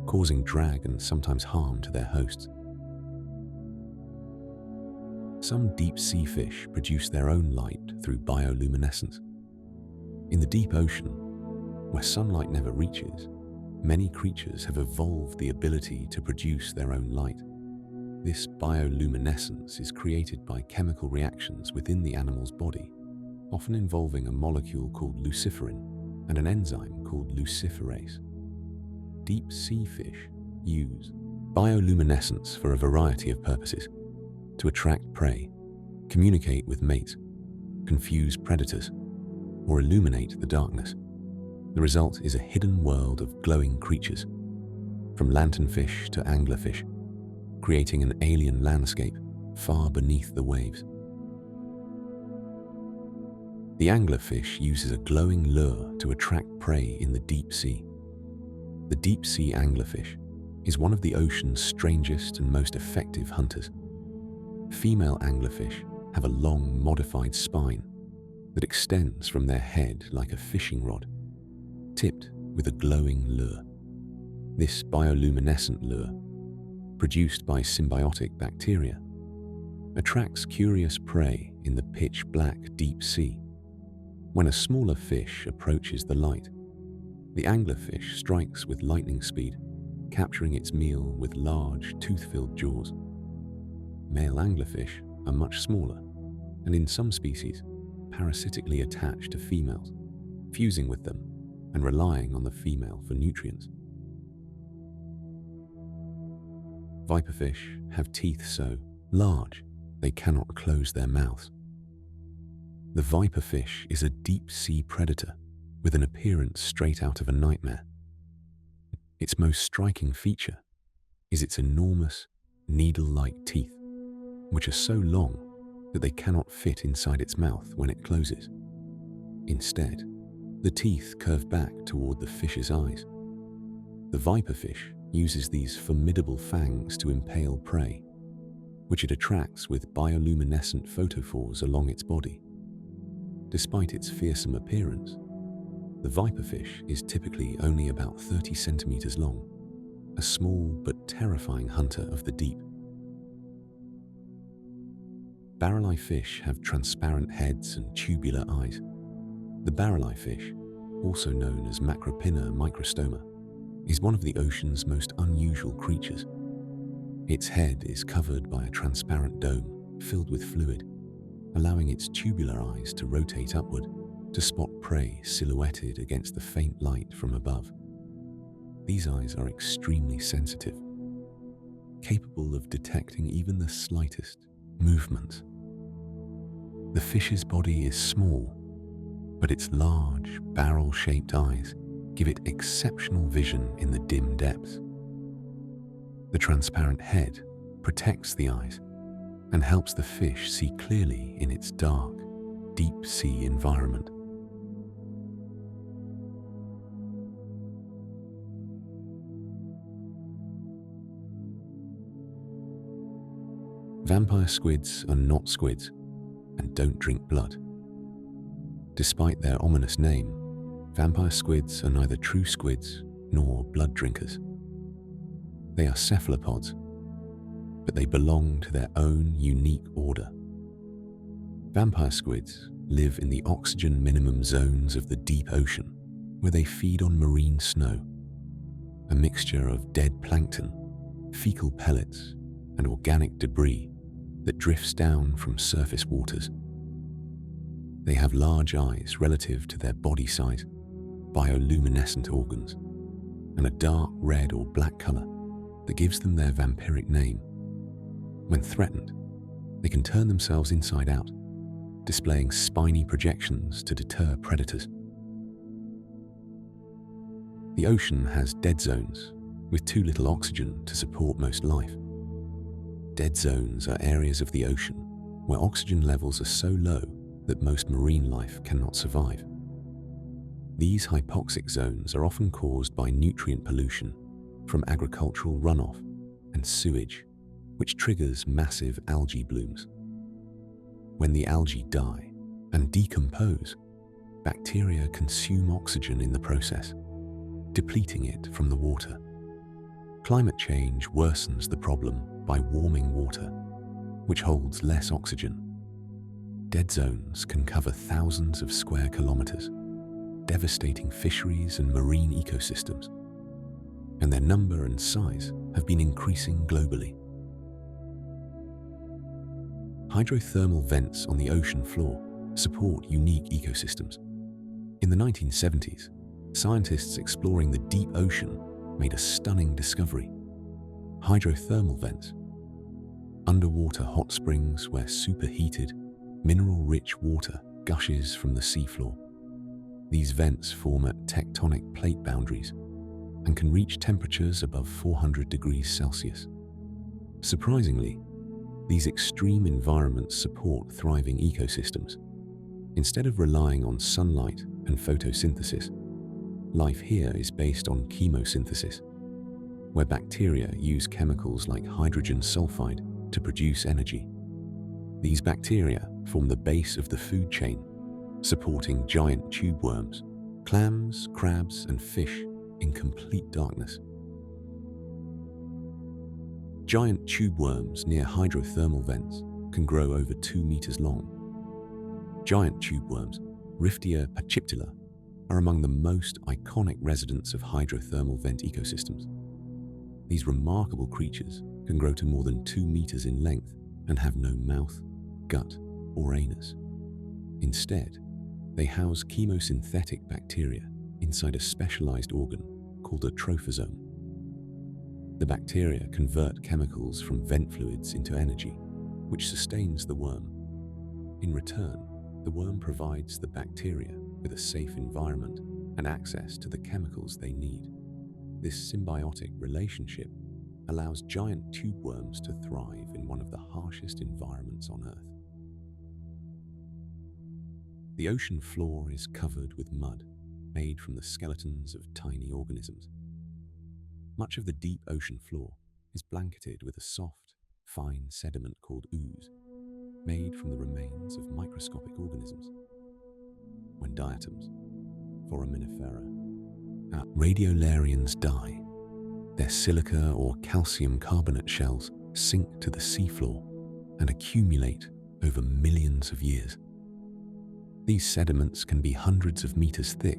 causing drag and sometimes harm to their hosts. Some deep-sea fish produce their own light through bioluminescence. In the deep ocean, where sunlight never reaches, many creatures have evolved the ability to produce their own light. This bioluminescence is created by chemical reactions within the animal's body, often involving a molecule called luciferin and an enzyme called luciferase. Deep sea fish use bioluminescence for a variety of purposes: to attract prey, communicate with mates, confuse predators, or illuminate the darkness. The result is a hidden world of glowing creatures, from lanternfish to anglerfish, creating an alien landscape far beneath the waves. The anglerfish uses a glowing lure to attract prey in the deep sea. The deep sea anglerfish is one of the ocean's strangest and most effective hunters. Female anglerfish have a long, modified spine that extends from their head like a fishing rod, tipped with a glowing lure. This bioluminescent lure, produced by symbiotic bacteria, attracts curious prey in the pitch-black deep sea. When a smaller fish approaches the light, the anglerfish strikes with lightning speed, capturing its meal with large, tooth-filled jaws. Male anglerfish are much smaller, and in some species, parasitically attached to females, fusing with them and relying on the female for nutrients. Viperfish have teeth so large they cannot close their mouths. The viperfish is a deep-sea predator with an appearance straight out of a nightmare. Its most striking feature is its enormous, needle-like teeth, which are so long that they cannot fit inside its mouth when it closes. Instead, the teeth curve back toward the fish's eyes. The viperfish uses these formidable fangs to impale prey, which it attracts with bioluminescent photophores along its body. Despite its fearsome appearance, the viperfish is typically only about 30 centimeters long, a small but terrifying hunter of the deep. Barrel-eye fish have transparent heads and tubular eyes. The barrel-eye fish, also known as Macropinna microstoma, is one of the ocean's most unusual creatures. Its head is covered by a transparent dome filled with fluid, allowing its tubular eyes to rotate upward to spot prey silhouetted against the faint light from above. These eyes are extremely sensitive, capable of detecting even the slightest movements. The fish's body is small, but its large, barrel-shaped eyes give it exceptional vision in the dim depths. The transparent head protects the eyes and helps the fish see clearly in its dark, deep-sea environment. Vampire squids are not squids and don't drink blood. Despite their ominous name, vampire squids are neither true squids nor blood drinkers. They are cephalopods, but they belong to their own unique order. Vampire squids live in the oxygen minimum zones of the deep ocean, where they feed on marine snow, a mixture of dead plankton, fecal pellets, and organic debris that drifts down from surface waters. They have large eyes relative to their body size, bioluminescent organs, and a dark red or black color that gives them their vampiric name. When threatened, they can turn themselves inside out, displaying spiny projections to deter predators. The ocean has dead zones, with too little oxygen to support most life. Dead zones are areas of the ocean where oxygen levels are so low that most marine life cannot survive. These hypoxic zones are often caused by nutrient pollution from agricultural runoff and sewage, which triggers massive algae blooms. When the algae die and decompose, bacteria consume oxygen in the process, depleting it from the water. Climate change worsens the problem by warming water, which holds less oxygen. Dead zones can cover thousands of square kilometers, devastating fisheries and marine ecosystems, and their number and size have been increasing globally. Hydrothermal vents on the ocean floor support unique ecosystems. In the 1970s, scientists exploring the deep ocean made a stunning discovery: hydrothermal vents. Underwater hot springs where superheated, mineral-rich water gushes from the seafloor. These vents form at tectonic plate boundaries and can reach temperatures above 400 degrees Celsius. Surprisingly, these extreme environments support thriving ecosystems. Instead of relying on sunlight and photosynthesis, life here is based on chemosynthesis, where bacteria use chemicals like hydrogen sulfide to produce energy. These bacteria form the base of the food chain, supporting giant tube worms, clams, crabs, and fish in complete darkness. Giant tube worms near hydrothermal vents can grow over 2 meters long. Giant tube worms, Riftia pachyptila, are among the most iconic residents of hydrothermal vent ecosystems. These remarkable creatures can grow to more than 2 meters in length and have no mouth, gut, or anus. Instead, they house chemosynthetic bacteria inside a specialized organ called a trophosome. The bacteria convert chemicals from vent fluids into energy, which sustains the worm. In return, the worm provides the bacteria with a safe environment and access to the chemicals they need. This symbiotic relationship allows giant tube worms to thrive in one of the harshest environments on Earth. The ocean floor is covered with mud made from the skeletons of tiny organisms. Much of the deep ocean floor is blanketed with a soft, fine sediment called ooze, made from the remains of microscopic organisms. When diatoms, foraminifera, radiolarians die, their silica or calcium carbonate shells sink to the seafloor and accumulate over millions of years. These sediments can be hundreds of meters thick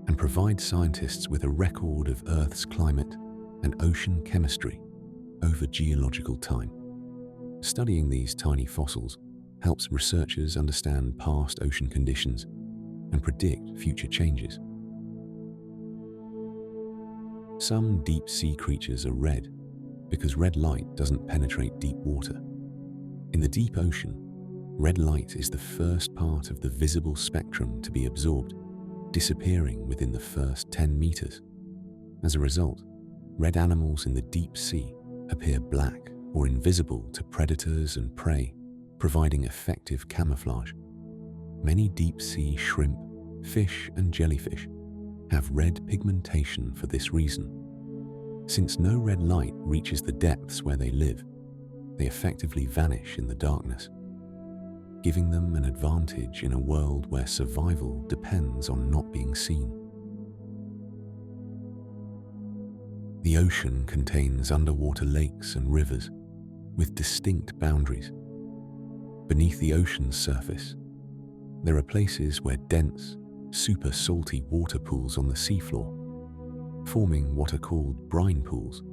and provide scientists with a record of Earth's climate and ocean chemistry over geological time. Studying these tiny fossils helps researchers understand past ocean conditions and predict future changes. Some deep-sea creatures are red because red light doesn't penetrate deep water. In the deep ocean, red light is the first part of the visible spectrum to be absorbed, disappearing within the first 10 meters. As a result, red animals in the deep sea appear black or invisible to predators and prey, providing effective camouflage. Many deep-sea shrimp, fish, and jellyfish have red pigmentation for this reason. Since no red light reaches the depths where they live, they effectively vanish in the darkness, giving them an advantage in a world where survival depends on not being seen. The ocean contains underwater lakes and rivers with distinct boundaries. Beneath the ocean's surface, there are places where dense, super salty water pools on the seafloor, forming what are called brine pools.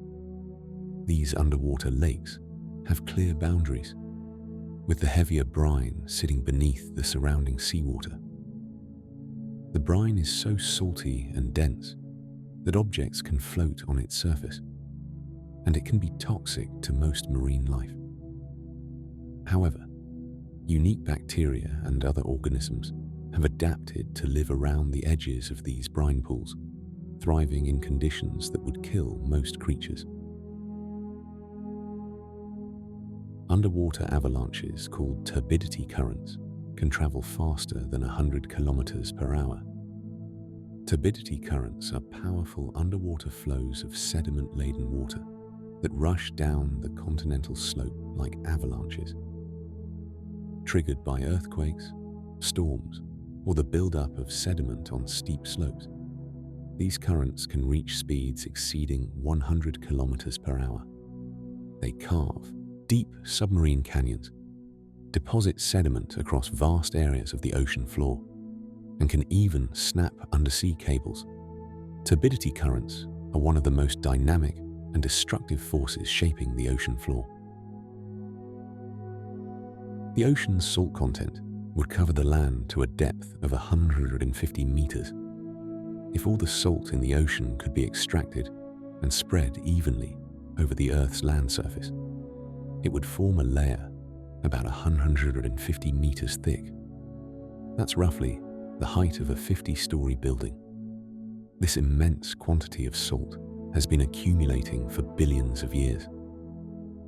These underwater lakes have clear boundaries, with the heavier brine sitting beneath the surrounding seawater. The brine is so salty and dense that objects can float on its surface, and it can be toxic to most marine life. However, unique bacteria and other organisms have adapted to live around the edges of these brine pools thriving in conditions that would kill most creatures. Underwater avalanches, called turbidity currents, can travel faster than 100 kilometers per hour. Turbidity currents are powerful underwater flows of sediment-laden water that rush down the continental slope like avalanches. Triggered by earthquakes, storms, or the buildup of sediment on steep slopes, these currents can reach speeds exceeding 100 kilometers per hour. They carve deep submarine canyons, deposit sediment across vast areas of the ocean floor, and can even snap undersea cables. Turbidity currents are one of the most dynamic and destructive forces shaping the ocean floor. The ocean's salt content would cover the land to a depth of 150 meters. If all the salt in the ocean could be extracted and spread evenly over the Earth's land surface, it would form a layer about 150 meters thick. That's roughly the height of a 50-story building. This immense quantity of salt has been accumulating for billions of years,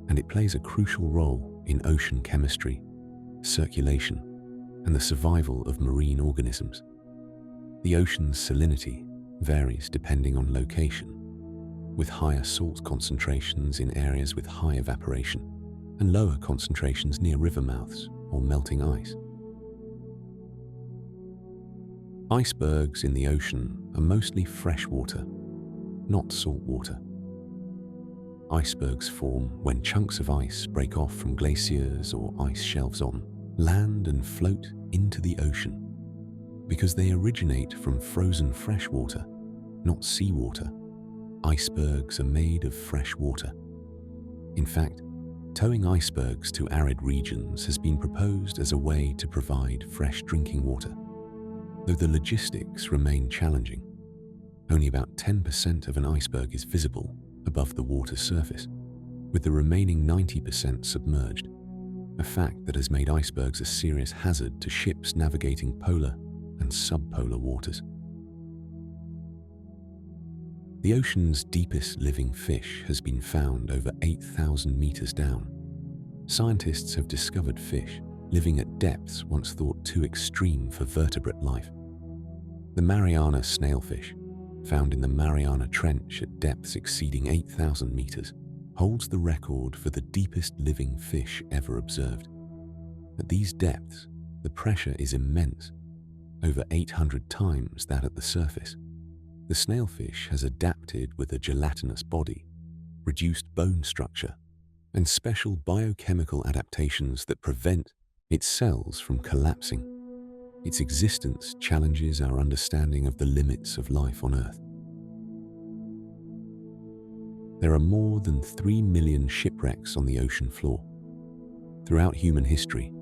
and it plays a crucial role in ocean chemistry, circulation, and the survival of marine organisms. The ocean's salinity varies depending on location, with higher salt concentrations in areas with high evaporation and lower concentrations near river mouths or melting ice. Icebergs in the ocean are mostly freshwater, not saltwater. Icebergs form when chunks of ice break off from glaciers or ice shelves on land and float into the ocean. Because they originate from frozen freshwater, not seawater, icebergs are made of fresh water. In fact, towing icebergs to arid regions has been proposed as a way to provide fresh drinking water, though the logistics remain challenging. Only about 10% of an iceberg is visible above the water's surface, with the remaining 90% submerged, a fact that has made icebergs a serious hazard to ships navigating polar and subpolar waters. The ocean's deepest living fish has been found over 8,000 meters down. Scientists have discovered fish living at depths once thought too extreme for vertebrate life. The Mariana snailfish, found in the Mariana Trench at depths exceeding 8,000 meters, holds the record for the deepest living fish ever observed. At these depths, the pressure is immense, over 800 times that at the surface. The snailfish has adapted with a gelatinous body, reduced bone structure, and special biochemical adaptations that prevent its cells from collapsing. Its existence challenges our understanding of the limits of life on Earth. There are more than 3 million shipwrecks on the ocean floor. Throughout human history,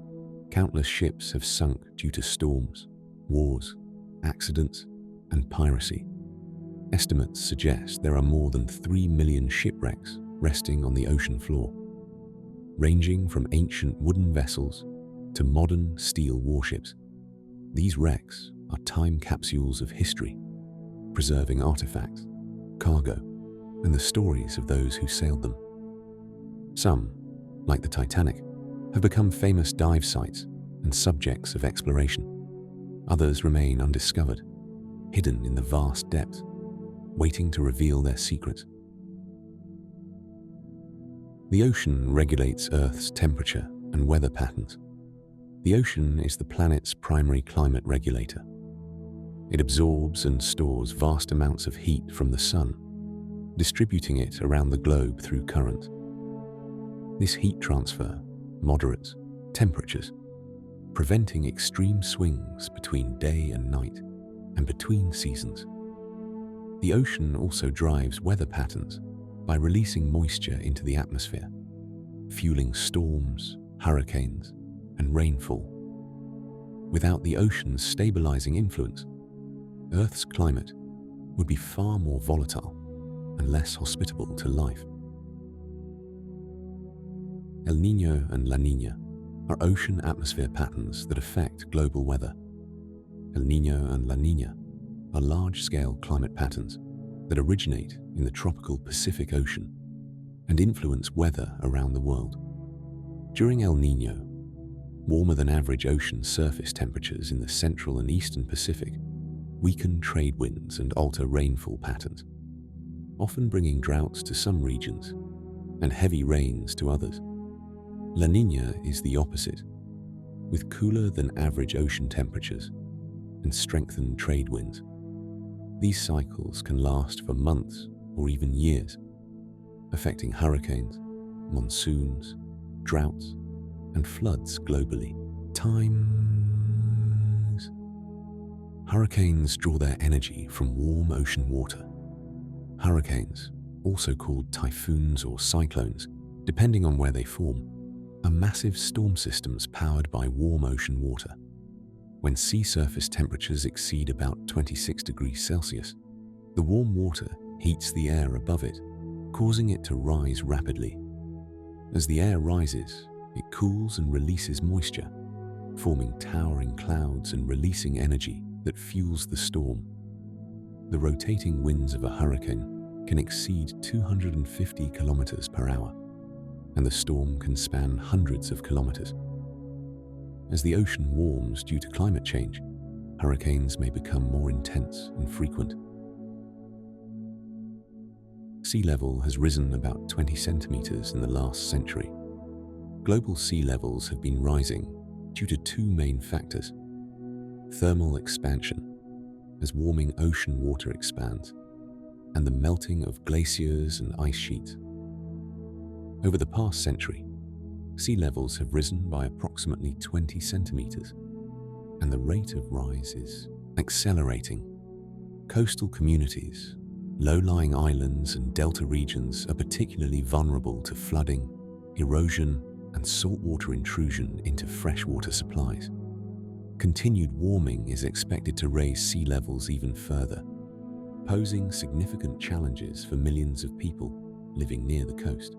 countless ships have sunk due to storms, wars, accidents, and piracy. Estimates suggest there are more than 3 million shipwrecks resting on the ocean floor, ranging from ancient wooden vessels to modern steel warships. These wrecks are time capsules of history, preserving artifacts, cargo, and the stories of those who sailed them. Some, like the Titanic, have become famous dive sites and subjects of exploration. Others remain undiscovered, hidden in the vast depths, waiting to reveal their secrets. The ocean regulates Earth's temperature and weather patterns. The ocean is the planet's primary climate regulator. It absorbs and stores vast amounts of heat from the sun, distributing it around the globe through currents. This heat transfer moderates temperatures, preventing extreme swings between day and night and between seasons. The ocean also drives weather patterns by releasing moisture into the atmosphere, fueling storms, hurricanes, and rainfall. Without the ocean's stabilizing influence, Earth's climate would be far more volatile and less hospitable to life. El Niño and La Niña are ocean atmosphere patterns that affect global weather. El Niño and La Niña are large-scale climate patterns that originate in the tropical Pacific Ocean and influence weather around the world. During El Niño, warmer than average ocean surface temperatures in the central and eastern Pacific weaken trade winds and alter rainfall patterns, often bringing droughts to some regions and heavy rains to others. La Niña is the opposite, with cooler than average ocean temperatures and strengthened trade winds. These cycles can last for months or even years, affecting hurricanes, monsoons, droughts, and floods globally. Times. Hurricanes draw their energy from warm ocean water. Hurricanes, also called typhoons or cyclones, depending on where they form, are massive storm systems powered by warm ocean water. When sea surface temperatures exceed about 26 degrees Celsius, the warm water heats the air above it, causing it to rise rapidly. As the air rises, it cools and releases moisture, forming towering clouds and releasing energy that fuels the storm. The rotating winds of a hurricane can exceed 250 kilometers per hour, and the storm can span hundreds of kilometers. As the ocean warms due to climate change, hurricanes may become more intense and frequent. Sea level has risen about 20 centimeters in the last century. Global sea levels have been rising due to two main factors: thermal expansion, as warming ocean water expands, and the melting of glaciers and ice sheets. Over the past century, sea levels have risen by approximately 20 centimeters, and the rate of rise is accelerating. Coastal communities, low-lying islands and delta regions are particularly vulnerable to flooding, erosion, and saltwater intrusion into freshwater supplies. Continued warming is expected to raise sea levels even further, posing significant challenges for millions of people living near the coast.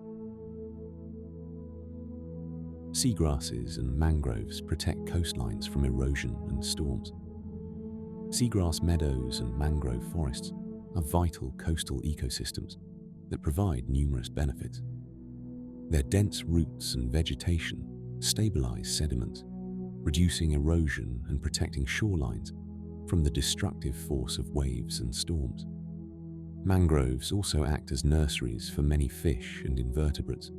Seagrasses and mangroves protect coastlines from erosion and storms. Seagrass meadows and mangrove forests are vital coastal ecosystems that provide numerous benefits. Their dense roots and vegetation stabilize sediments, reducing erosion and protecting shorelines from the destructive force of waves and storms. Mangroves also act as nurseries for many fish and invertebrates,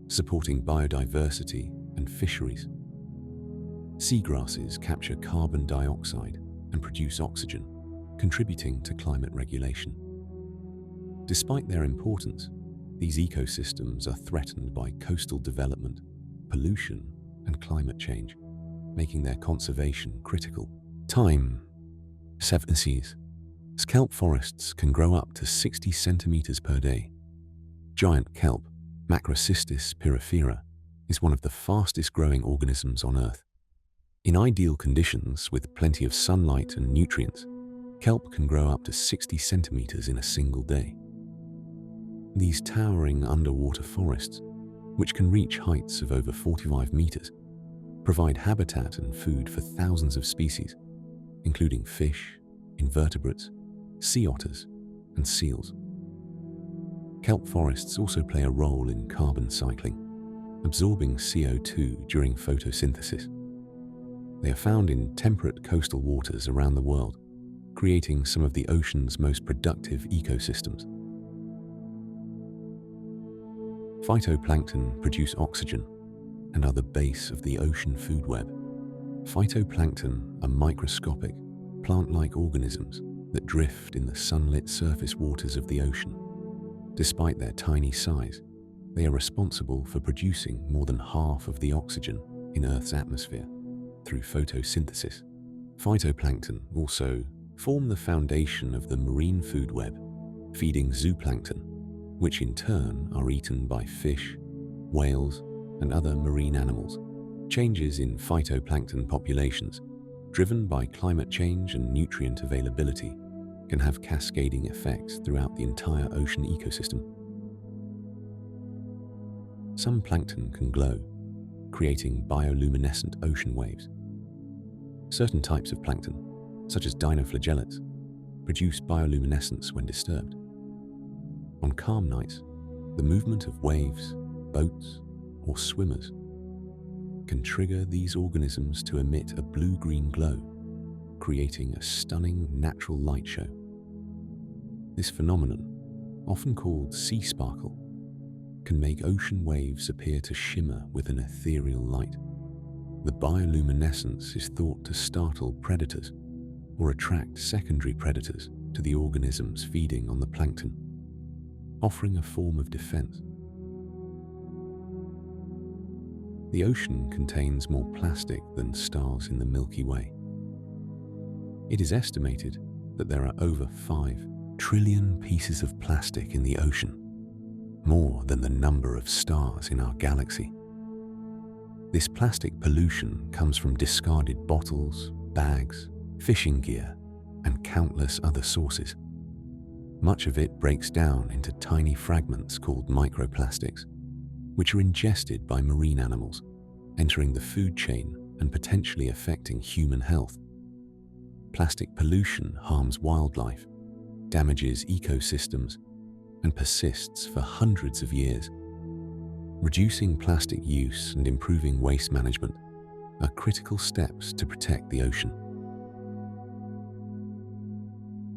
supporting biodiversity and fisheries. Seagrasses capture carbon dioxide and produce oxygen, contributing to climate regulation. Despite their importance, these ecosystems are threatened by coastal development, pollution, and climate change, making their conservation critical. Time. 7 seas. Kelp forests can grow up to 60 centimeters per day. Giant kelp, Macrocystis pyrifera, is one of the fastest growing organisms on Earth. In ideal conditions with plenty of sunlight and nutrients, kelp can grow up to 60 centimeters in a single day. These towering underwater forests, which can reach heights of over 45 meters, provide habitat and food for thousands of species, including fish, invertebrates, sea otters, and seals. Kelp forests also play a role in carbon cycling, absorbing CO2 during photosynthesis. They are found in temperate coastal waters around the world, creating some of the ocean's most productive ecosystems. Phytoplankton produce oxygen and are the base of the ocean food web. Phytoplankton are microscopic, plant-like organisms that drift in the sunlit surface waters of the ocean. Despite their tiny size, they are responsible for producing more than half of the oxygen in Earth's atmosphere through photosynthesis. Phytoplankton also form the foundation of the marine food web, feeding zooplankton, which in turn are eaten by fish, whales, and other marine animals. Changes in phytoplankton populations, driven by climate change and nutrient availability, can have cascading effects throughout the entire ocean ecosystem. Some plankton can glow, creating bioluminescent ocean waves. Certain types of plankton, such as dinoflagellates, produce bioluminescence when disturbed. On calm nights, the movement of waves, boats, or swimmers can trigger these organisms to emit a blue-green glow, creating a stunning natural light show. This phenomenon, often called sea sparkle, can make ocean waves appear to shimmer with an ethereal light. The bioluminescence is thought to startle predators or attract secondary predators to the organisms feeding on the plankton, offering a form of defense. The ocean contains more plastic than stars in the Milky Way. It is estimated that there are over 5 trillion pieces of plastic in the ocean, more than the number of stars in our galaxy. This plastic pollution comes from discarded bottles, bags, fishing gear, and countless other sources. Much of it breaks down into tiny fragments called microplastics, which are ingested by marine animals, entering the food chain and potentially affecting human health. Plastic pollution harms wildlife, damages ecosystems, and persists for hundreds of years. Reducing plastic use and improving waste management are critical steps to protect the ocean.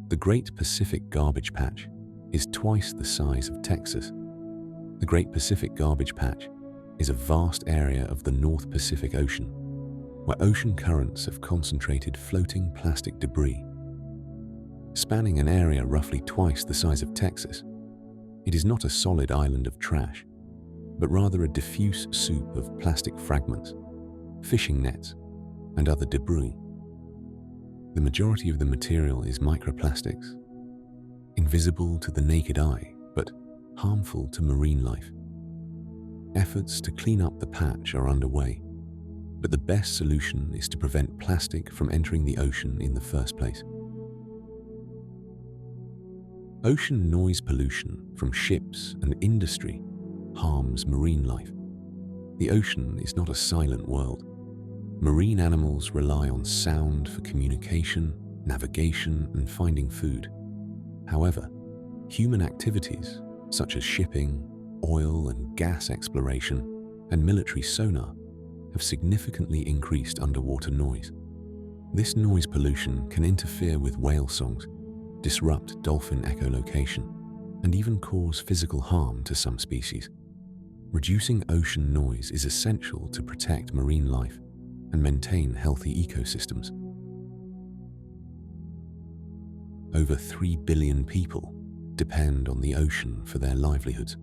The Great Pacific Garbage Patch is twice the size of Texas. The Great Pacific Garbage Patch is a vast area of the North Pacific Ocean, where ocean currents have concentrated floating plastic debris. Spanning an area roughly twice the size of Texas, it is not a solid island of trash, but rather a diffuse soup of plastic fragments, fishing nets, and other debris. The majority of the material is microplastics, invisible to the naked eye, but harmful to marine life. Efforts to clean up the patch are underway, but the best solution is to prevent plastic from entering the ocean in the first place. Ocean noise pollution from ships and industry harms marine life. The ocean is not a silent world. Marine animals rely on sound for communication, navigation, and finding food. However, human activities such as shipping, oil and gas exploration, and military sonar have significantly increased underwater noise. This noise pollution can interfere with whale songs, disrupt dolphin echolocation, and even cause physical harm to some species. Reducing ocean noise is essential to protect marine life and maintain healthy ecosystems. Over 3 billion people depend on the ocean for their livelihoods.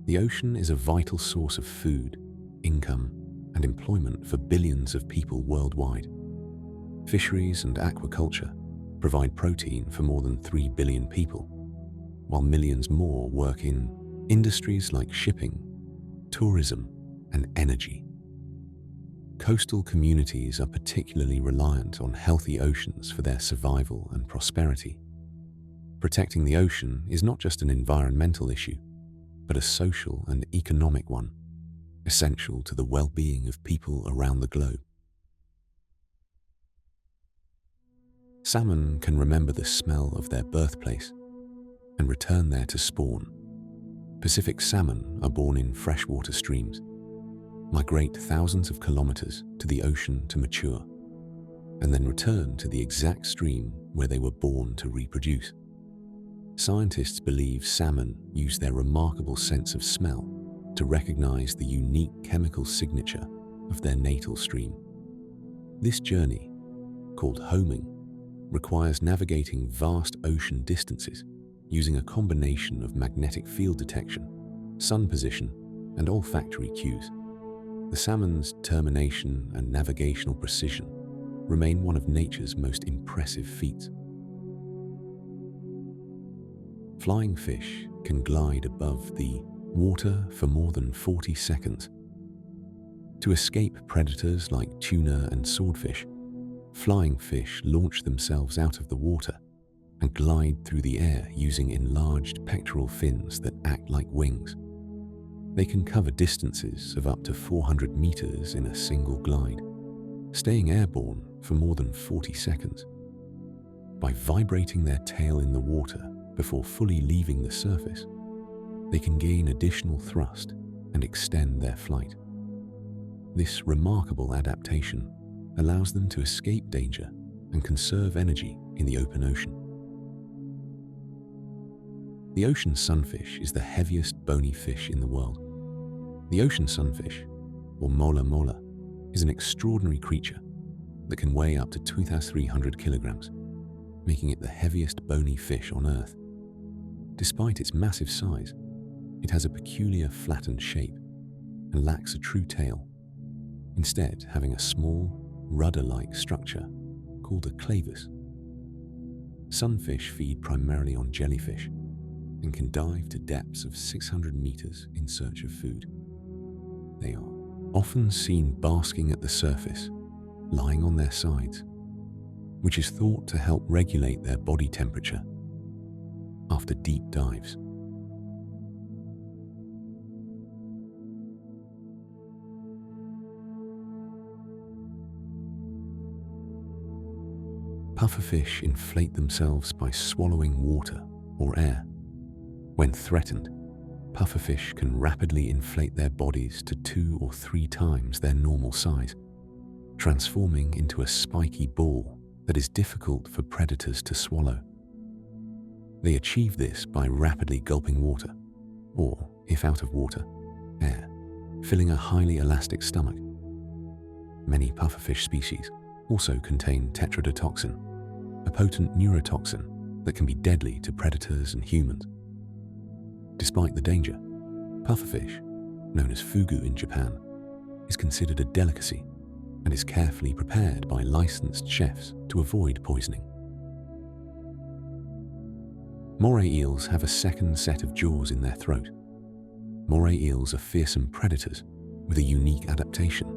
The ocean is a vital source of food, income, and employment for billions of people worldwide. Fisheries and aquaculture provide protein for more than 3 billion people, while millions more work in industries like shipping, tourism, and energy. Coastal communities are particularly reliant on healthy oceans for their survival and prosperity. Protecting the ocean is not just an environmental issue, but a social and economic one, essential to the well-being of people around the globe. Salmon can remember the smell of their birthplace and return there to spawn. Pacific salmon are born in freshwater streams, migrate thousands of kilometers to the ocean to mature, and then return to the exact stream where they were born to reproduce. Scientists believe salmon use their remarkable sense of smell to recognize the unique chemical signature of their natal stream. This journey, called homing, requires navigating vast ocean distances using a combination of magnetic field detection, sun position, and olfactory cues. The salmon's determination and navigational precision remain one of nature's most impressive feats. Flying fish can glide above the water for more than 40 seconds. To escape predators like tuna and swordfish, flying fish launch themselves out of the water and glide through the air using enlarged pectoral fins that act like wings. They can cover distances of up to 400 meters in a single glide, staying airborne for more than 40 seconds. By vibrating their tail in the water before fully leaving the surface, they can gain additional thrust and extend their flight. This remarkable adaptation allows them to escape danger and conserve energy in the open ocean. The ocean sunfish is the heaviest bony fish in the world. The ocean sunfish, or mola mola, is an extraordinary creature that can weigh up to 2,300 kilograms, making it the heaviest bony fish on Earth. Despite its massive size, it has a peculiar flattened shape and lacks a true tail, instead having a small, rudder-like structure called a clavus. Sunfish feed primarily on jellyfish and can dive to depths of 600 meters in search of food. They are often seen basking at the surface, lying on their sides, which is thought to help regulate their body temperature after deep dives. Pufferfish inflate themselves by swallowing water or air. When threatened, pufferfish can rapidly inflate their bodies to 2 or 3 times their normal size, transforming into a spiky ball that is difficult for predators to swallow. They achieve this by rapidly gulping water, or, if out of water, air, filling a highly elastic stomach. Many pufferfish species also contain tetrodotoxin, a potent neurotoxin that can be deadly to predators and humans. Despite the danger, pufferfish, known as fugu in Japan, is considered a delicacy and is carefully prepared by licensed chefs to avoid poisoning. Moray eels have a second set of jaws in their throat. Moray eels are fearsome predators with a unique adaptation: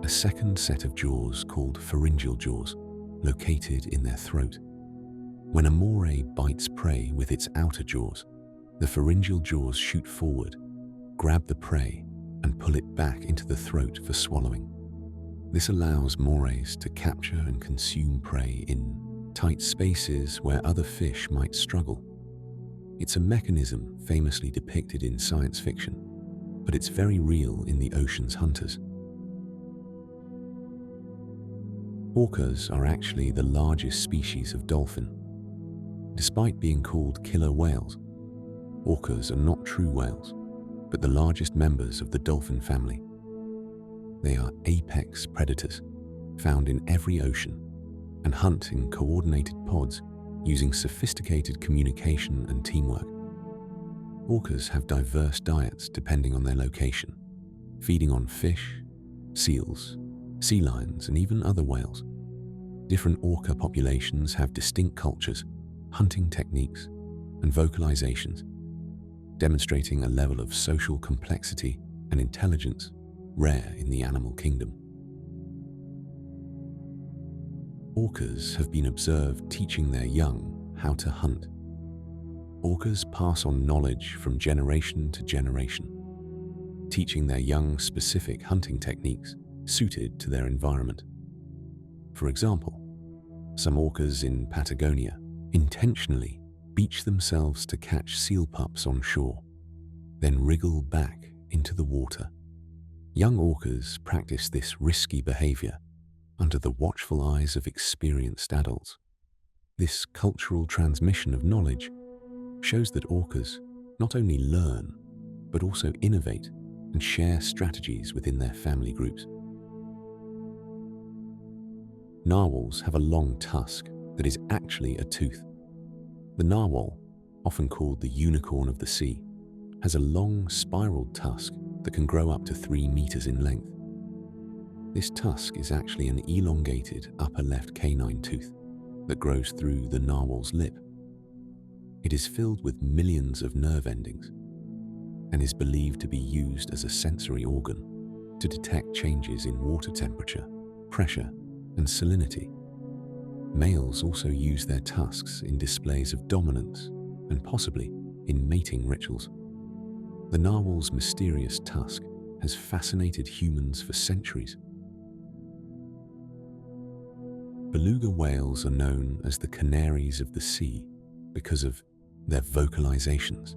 a second set of jaws called pharyngeal jaws, located in their throat. When a moray bites prey with its outer jaws, the pharyngeal jaws shoot forward, grab the prey, and pull it back into the throat for swallowing. This allows morays to capture and consume prey in tight spaces where other fish might struggle. It's a mechanism famously depicted in science fiction, but it's very real in the ocean's hunters. Orcas are actually the largest species of dolphin. Despite being called killer whales, orcas are not true whales, but the largest members of the dolphin family. They are apex predators, found in every ocean, and hunt in coordinated pods using sophisticated communication and teamwork. Orcas have diverse diets depending on their location, feeding on fish, seals, sea lions, and even other whales. Different orca populations have distinct cultures, hunting techniques, and vocalizations, demonstrating a level of social complexity and intelligence rare in the animal kingdom. Orcas have been observed teaching their young how to hunt. Orcas pass on knowledge from generation to generation, teaching their young specific hunting techniques suited to their environment. For example, some orcas in Patagonia intentionally beach themselves to catch seal pups on shore, then wriggle back into the water. Young orcas practice this risky behavior under the watchful eyes of experienced adults. This cultural transmission of knowledge shows that orcas not only learn, but also innovate and share strategies within their family groups. Narwhals have a long tusk that is actually a tooth. The narwhal, often called the unicorn of the sea, has a long spiraled tusk that can grow up to 3 meters in length. This tusk is actually an elongated upper left canine tooth that grows through the narwhal's lip. It is filled with millions of nerve endings and is believed to be used as a sensory organ to detect changes in water temperature, pressure, and salinity. Males also use their tusks in displays of dominance and possibly in mating rituals. The narwhal's mysterious tusk has fascinated humans for centuries. Beluga whales are known as the canaries of the sea because of their vocalizations.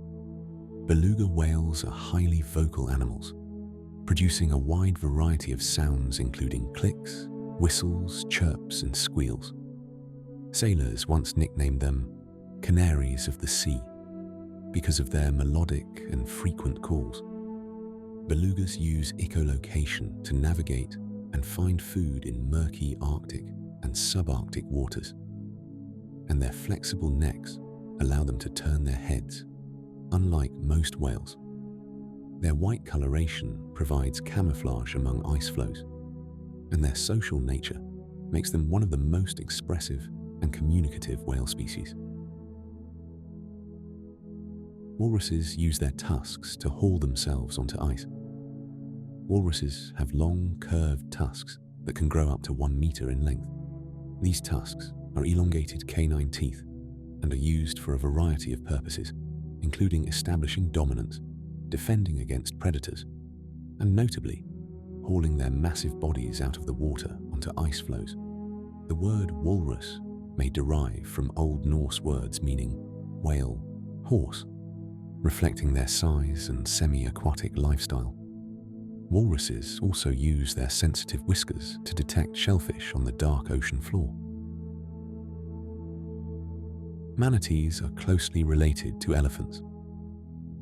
Beluga whales are highly vocal animals, producing a wide variety of sounds including clicks, whistles, chirps, and squeals. Sailors once nicknamed them canaries of the sea because of their melodic and frequent calls. Belugas use echolocation to navigate and find food in murky Arctic and subarctic waters, and their flexible necks allow them to turn their heads, unlike most whales. Their white coloration provides camouflage among ice floes, and their social nature makes them one of the most expressive and communicative whale species. Walruses use their tusks to haul themselves onto ice. Walruses have long, curved tusks that can grow up to 1 meter in length. These tusks are elongated canine teeth and are used for a variety of purposes, including establishing dominance, defending against predators, and notably, hauling their massive bodies out of the water onto ice floes. The word walrus may derive from Old Norse words meaning whale, horse, reflecting their size and semi-aquatic lifestyle. Walruses also use their sensitive whiskers to detect shellfish on the dark ocean floor. Manatees are closely related to elephants.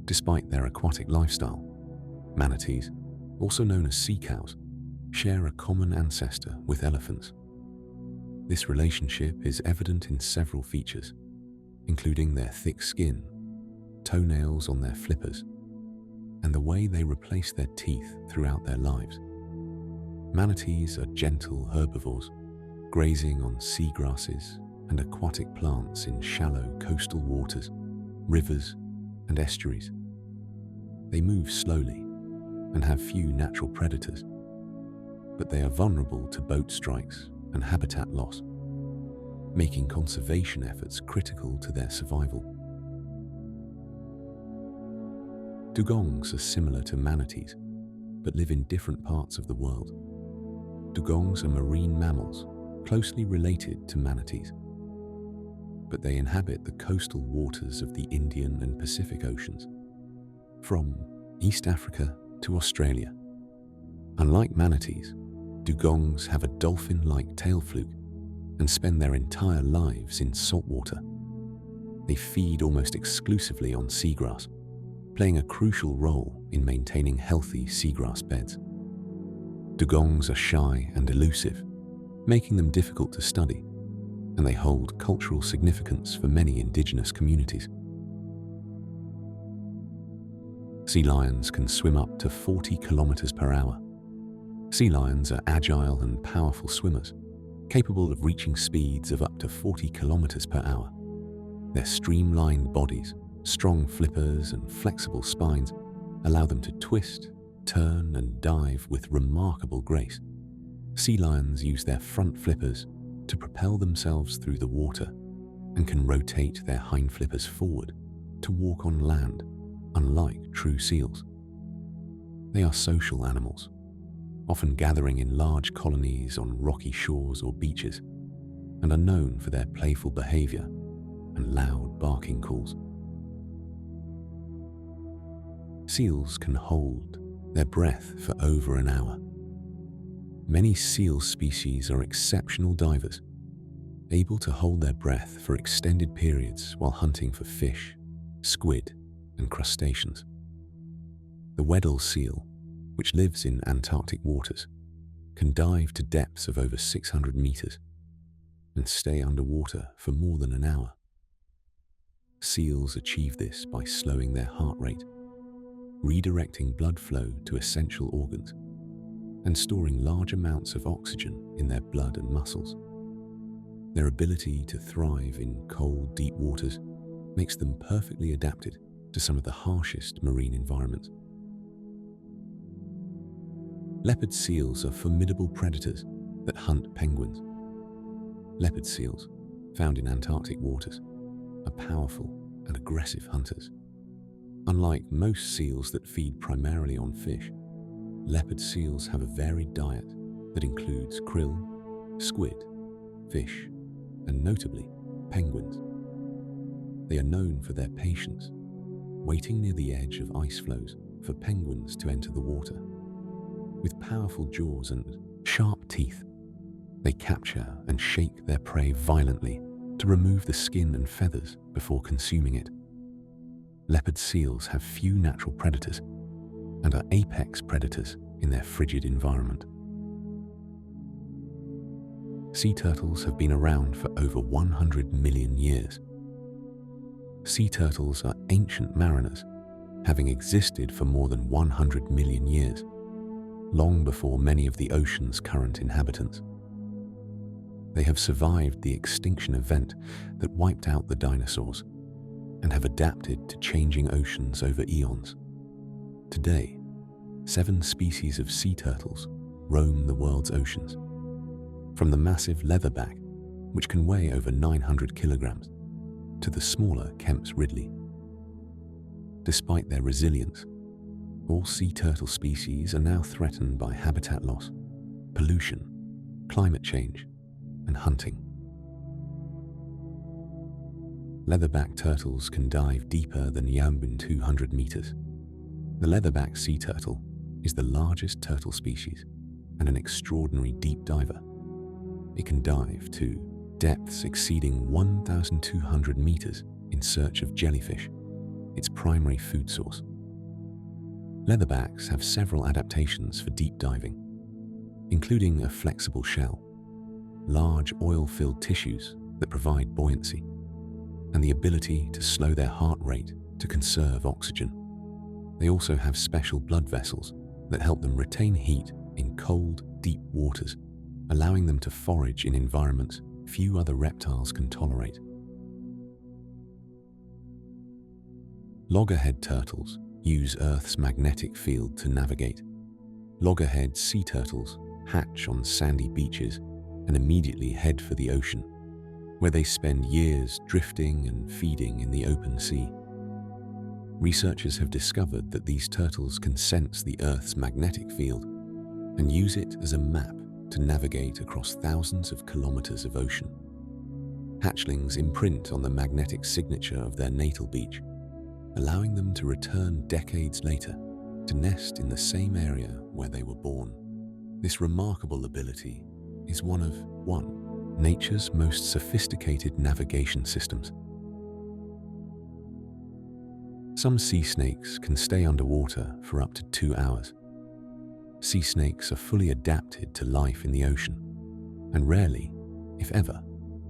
Despite their aquatic lifestyle, manatees, also known as sea cows, share a common ancestor with elephants. This relationship is evident in several features, including their thick skin, toenails on their flippers, and the way they replace their teeth throughout their lives. Manatees are gentle herbivores, grazing on seagrasses and aquatic plants in shallow coastal waters, rivers, and estuaries. They move slowly and have few natural predators, but they are vulnerable to boat strikes and habitat loss, making conservation efforts critical to their survival. Dugongs are similar to manatees, but live in different parts of the world. Dugongs are marine mammals, closely related to manatees, but they inhabit the coastal waters of the Indian and Pacific Oceans, from East Africa to Australia. Unlike manatees, dugongs have a dolphin-like tail fluke and spend their entire lives in saltwater. They feed almost exclusively on seagrass, playing a crucial role in maintaining healthy seagrass beds. Dugongs are shy and elusive, making them difficult to study, and they hold cultural significance for many indigenous communities. Sea lions can swim up to 40 kilometers per hour. Sea lions are agile and powerful swimmers, capable of reaching speeds of up to 40 kilometers per hour. Their streamlined bodies, strong flippers, and flexible spines allow them to twist, turn, and dive with remarkable grace. Sea lions use their front flippers to propel themselves through the water and can rotate their hind flippers forward to walk on land, unlike true seals. They are social animals, often gathering in large colonies on rocky shores or beaches, and are known for their playful behavior and loud barking calls. Seals can hold their breath for over an hour. Many seal species are exceptional divers, able to hold their breath for extended periods while hunting for fish, squid, and crustaceans. The Weddell seal, which lives in Antarctic waters, can dive to depths of over 600 meters and stay underwater for more than an hour. Seals achieve this by slowing their heart rate, redirecting blood flow to essential organs, and storing large amounts of oxygen in their blood and muscles. Their ability to thrive in cold, deep waters makes them perfectly adapted to some of the harshest marine environments. Leopard seals are formidable predators that hunt penguins. Leopard seals, found in Antarctic waters, are powerful and aggressive hunters. Unlike most seals that feed primarily on fish, leopard seals have a varied diet that includes krill, squid, fish, and notably, penguins. They are known for their patience, waiting near the edge of ice floes for penguins to enter the water. With powerful jaws and sharp teeth, they capture and shake their prey violently to remove the skin and feathers before consuming it. Leopard seals have few natural predators and are apex predators in their frigid environment. Sea turtles have been around for over 100 million years. Sea turtles are ancient mariners, having existed for more than 100 million years, long before many of the ocean's current inhabitants. They have survived the extinction event that wiped out the dinosaurs and have adapted to changing oceans over eons. Today, 7 species of sea turtles roam the world's oceans, from the massive leatherback, which can weigh over 900 kilograms, to the smaller Kemp's Ridley. Despite their resilience, all sea turtle species are now threatened by habitat loss, pollution, climate change, and hunting. Leatherback turtles can dive deeper than Yambin 200 meters. The leatherback sea turtle is the largest turtle species and an extraordinary deep diver. It can dive to depths exceeding 1,200 meters in search of jellyfish, its primary food source. Leatherbacks have several adaptations for deep diving, including a flexible shell, large oil-filled tissues that provide buoyancy, and the ability to slow their heart rate to conserve oxygen. They also have special blood vessels that help them retain heat in cold, deep waters, allowing them to forage in environments few other reptiles can tolerate. Loggerhead turtles use Earth's magnetic field to navigate. Loggerhead sea turtles hatch on sandy beaches and immediately head for the ocean, where they spend years drifting and feeding in the open sea. Researchers have discovered that these turtles can sense the Earth's magnetic field and use it as a map to navigate across thousands of kilometers of ocean. Hatchlings imprint on the magnetic signature of their natal beach, allowing them to return decades later to nest in the same area where they were born. This remarkable ability is one of nature's most sophisticated navigation systems. Some sea snakes can stay underwater for up to 2 hours. Sea snakes are fully adapted to life in the ocean and rarely, if ever,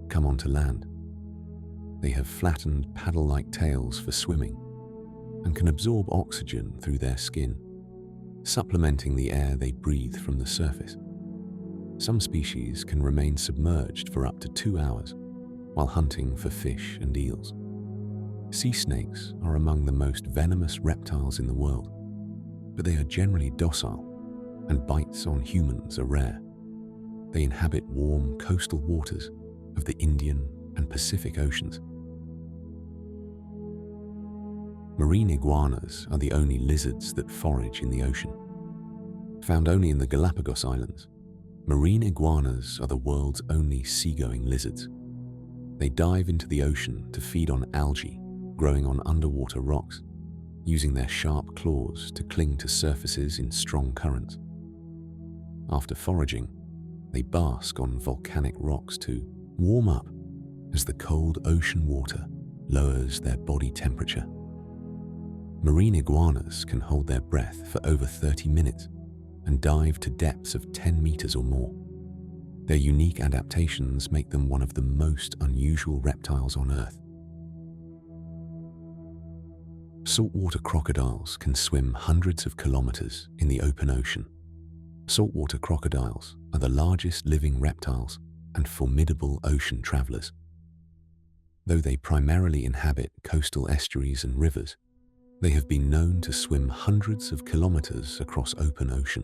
come onto land. They have flattened paddle-like tails for swimming and can absorb oxygen through their skin, supplementing the air they breathe from the surface. Some species can remain submerged for up to 2 hours while hunting for fish and eels. Sea snakes are among the most venomous reptiles in the world, but they are generally docile and bites on humans are rare. They inhabit warm coastal waters of the Indian and Pacific Oceans. Marine iguanas are the only lizards that forage in the ocean. Found only in the Galapagos Islands, marine iguanas are the world's only seagoing lizards. They dive into the ocean to feed on algae growing on underwater rocks, using their sharp claws to cling to surfaces in strong currents. After foraging, they bask on volcanic rocks to warm up as the cold ocean water lowers their body temperature. Marine iguanas can hold their breath for over 30 minutes and dive to depths of 10 meters or more. Their unique adaptations make them one of the most unusual reptiles on Earth. Saltwater crocodiles can swim hundreds of kilometers in the open ocean. Saltwater crocodiles are the largest living reptiles and formidable ocean travelers. Though they primarily inhabit coastal estuaries and rivers, they have been known to swim hundreds of kilometers across open ocean,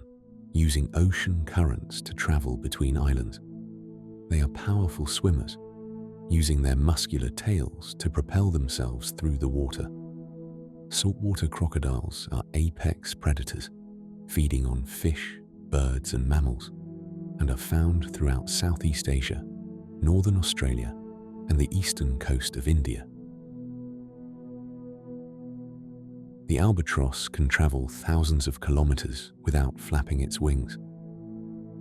using ocean currents to travel between islands. They are powerful swimmers, using their muscular tails to propel themselves through the water. Saltwater crocodiles are apex predators, feeding on fish, birds, and mammals, and are found throughout Southeast Asia, Northern Australia, and the eastern coast of India. The albatross can travel thousands of kilometers without flapping its wings.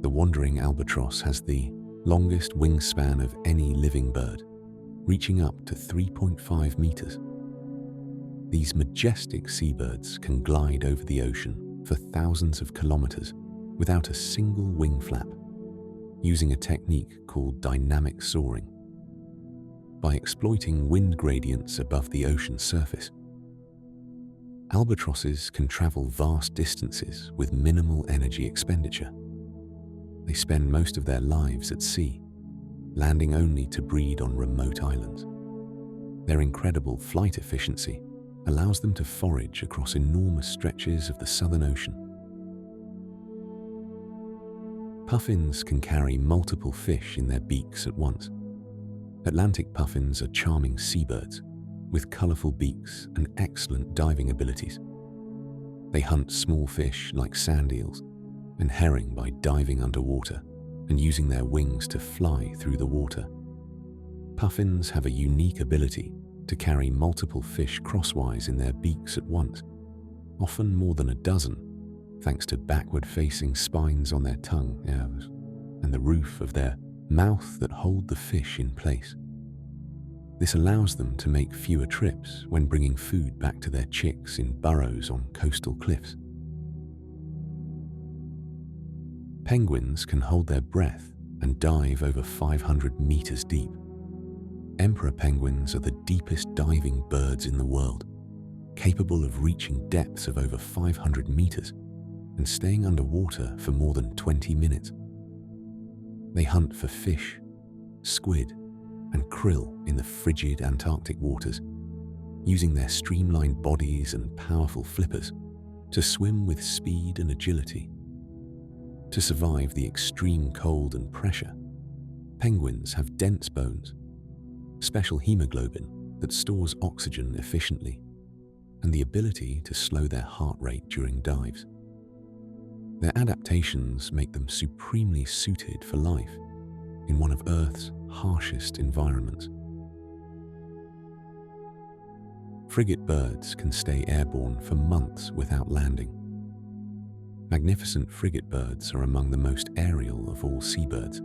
The wandering albatross has the longest wingspan of any living bird, reaching up to 3.5 meters. These majestic seabirds can glide over the ocean for thousands of kilometers without a single wing flap, using a technique called dynamic soaring. By exploiting wind gradients above the ocean surface, albatrosses can travel vast distances with minimal energy expenditure. They spend most of their lives at sea, landing only to breed on remote islands. Their incredible flight efficiency allows them to forage across enormous stretches of the Southern Ocean. Puffins can carry multiple fish in their beaks at once. Atlantic puffins are charming seabirds with colorful beaks and excellent diving abilities. They hunt small fish like sand eels and herring by diving underwater and using their wings to fly through the water. Puffins have a unique ability to carry multiple fish crosswise in their beaks at once, often more than a dozen, thanks to backward-facing spines on their tongue and the roof of their mouth that hold the fish in place. This allows them to make fewer trips when bringing food back to their chicks in burrows on coastal cliffs. Penguins can hold their breath and dive over 500 meters deep. Emperor penguins are the deepest diving birds in the world, capable of reaching depths of over 500 meters and staying underwater for more than 20 minutes. They hunt for fish, squid, and krill in the frigid Antarctic waters, using their streamlined bodies and powerful flippers to swim with speed and agility. To survive the extreme cold and pressure, penguins have dense bones, special hemoglobin that stores oxygen efficiently, and the ability to slow their heart rate during dives. Their adaptations make them supremely suited for life in one of Earth's harshest environments. Frigate birds can stay airborne for months without landing. Magnificent frigate birds are among the most aerial of all seabirds,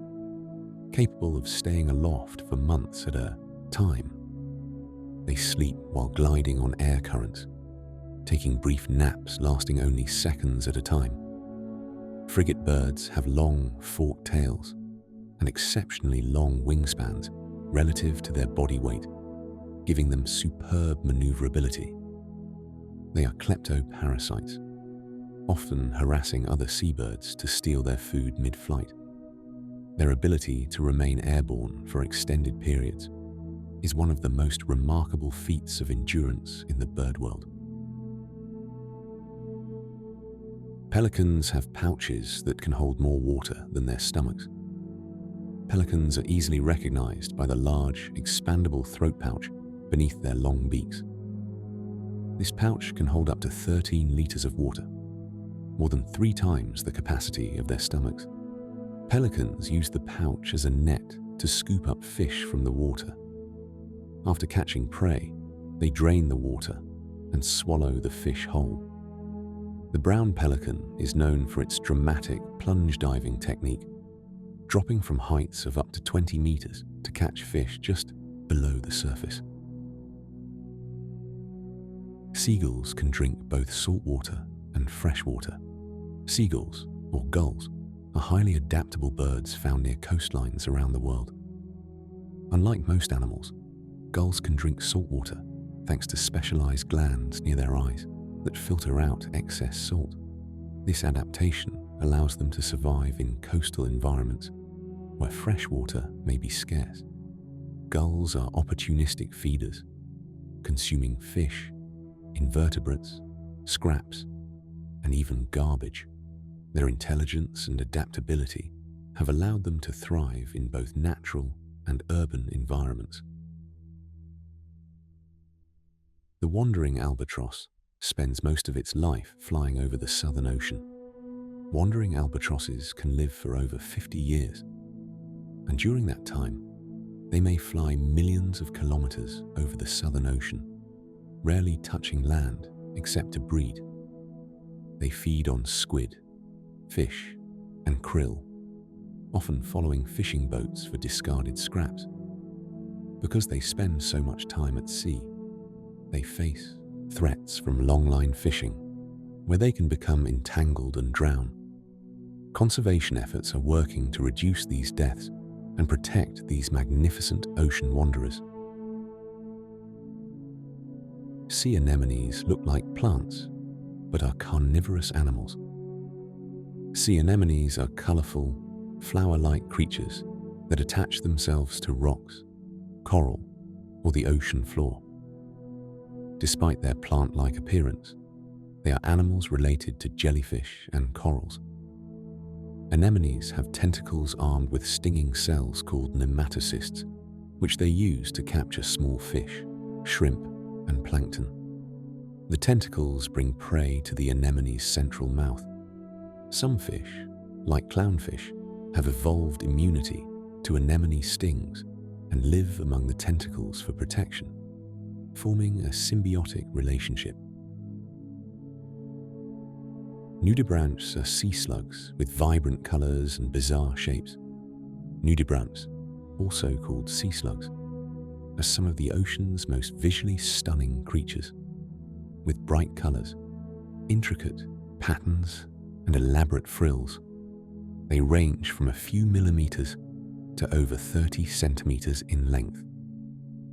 capable of staying aloft for months at a time. They sleep while gliding on air currents, taking brief naps lasting only seconds at a time. Frigate birds have long, forked tails and exceptionally long wingspans relative to their body weight, giving them superb maneuverability. They are kleptoparasites, often harassing other seabirds to steal their food mid-flight. Their ability to remain airborne for extended periods is one of the most remarkable feats of endurance in the bird world. Pelicans have pouches that can hold more water than their stomachs. Pelicans are easily recognized by the large, expandable throat pouch beneath their long beaks. This pouch can hold up to 13 liters of water, more than 3 times the capacity of their stomachs. Pelicans use the pouch as a net to scoop up fish from the water. After catching prey, they drain the water and swallow the fish whole. The brown pelican is known for its dramatic plunge diving technique, dropping from heights of up to 20 meters to catch fish just below the surface. Seagulls can drink both saltwater and freshwater. Seagulls, or gulls, are highly adaptable birds found near coastlines around the world. Unlike most animals, gulls can drink saltwater thanks to specialized glands near their eyes that filter out excess salt. This adaptation allows them to survive in coastal environments where fresh water may be scarce. Gulls are opportunistic feeders, consuming fish, invertebrates, scraps, and even garbage. Their intelligence and adaptability have allowed them to thrive in both natural and urban environments. The wandering albatross spends most of its life flying over the Southern Ocean. Wandering albatrosses can live for over 50 years, and during that time, they may fly millions of kilometers over the Southern Ocean, rarely touching land except to breed. They feed on squid, fish, and krill, often following fishing boats for discarded scraps. Because they spend so much time at sea, they face threats from longline fishing, where they can become entangled and drown. Conservation efforts are working to reduce these deaths and protect these magnificent ocean wanderers. Sea anemones look like plants, but are carnivorous animals. Sea anemones are colorful, flower-like creatures that attach themselves to rocks, coral, or the ocean floor. Despite their plant-like appearance, they are animals related to jellyfish and corals. Anemones have tentacles armed with stinging cells called nematocysts, which they use to capture small fish, shrimp, and plankton. The tentacles bring prey to the anemone's central mouth. Some fish, like clownfish, have evolved immunity to anemone stings and live among the tentacles for protection, forming a symbiotic relationship. Nudibranchs are sea slugs with vibrant colors and bizarre shapes. Nudibranchs, also called sea slugs, are some of the ocean's most visually stunning creatures. With bright colors, intricate patterns, and elaborate frills, they range from a few millimeters to over 30 centimeters in length.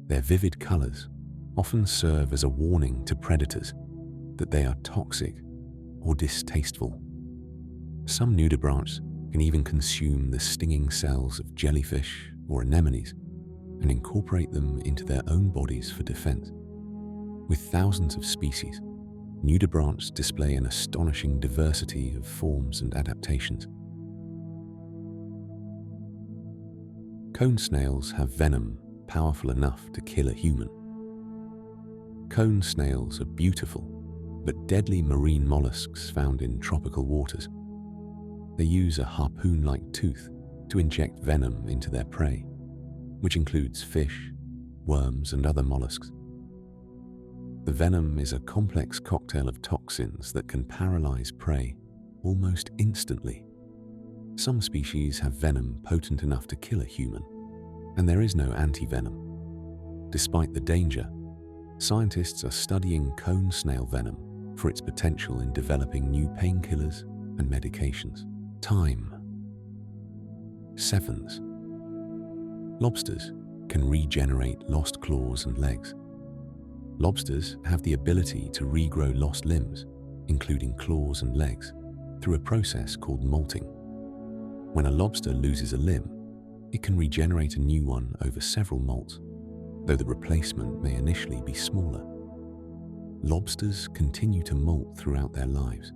Their vivid colors often serve as a warning to predators that they are toxic or distasteful. Some nudibranchs can even consume the stinging cells of jellyfish or anemones and incorporate them into their own bodies for defense. With thousands of species, nudibranchs display an astonishing diversity of forms and adaptations. Cone snails have venom powerful enough to kill a human. Cone snails are beautiful but deadly marine mollusks found in tropical waters. They use a harpoon-like tooth to inject venom into their prey, which includes fish, worms, and other mollusks. The venom is a complex cocktail of toxins that can paralyze prey almost instantly. Some species have venom potent enough to kill a human, and there is no anti-venom. Despite the danger, scientists are studying cone snail venom for its potential in developing new painkillers and medications. Time. Sevens. Lobsters can regenerate lost claws and legs. Lobsters have the ability to regrow lost limbs, including claws and legs, through a process called molting. When a lobster loses a limb, it can regenerate a new one over several molts, though the replacement may initially be smaller. Lobsters continue to molt throughout their lives,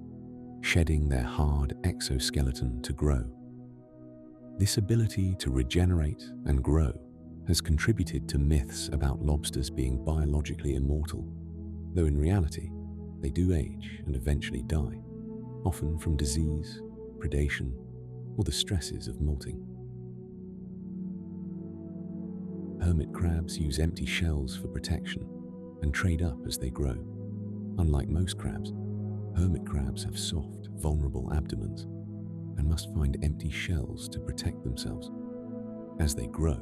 shedding their hard exoskeleton to grow. This ability to regenerate and grow has contributed to myths about lobsters being biologically immortal, though in reality, they do age and eventually die, often from disease, predation, or the stresses of molting. Hermit crabs use empty shells for protection and trade up as they grow. Unlike most crabs, hermit crabs have soft, vulnerable abdomens and must find empty shells to protect themselves. As they grow,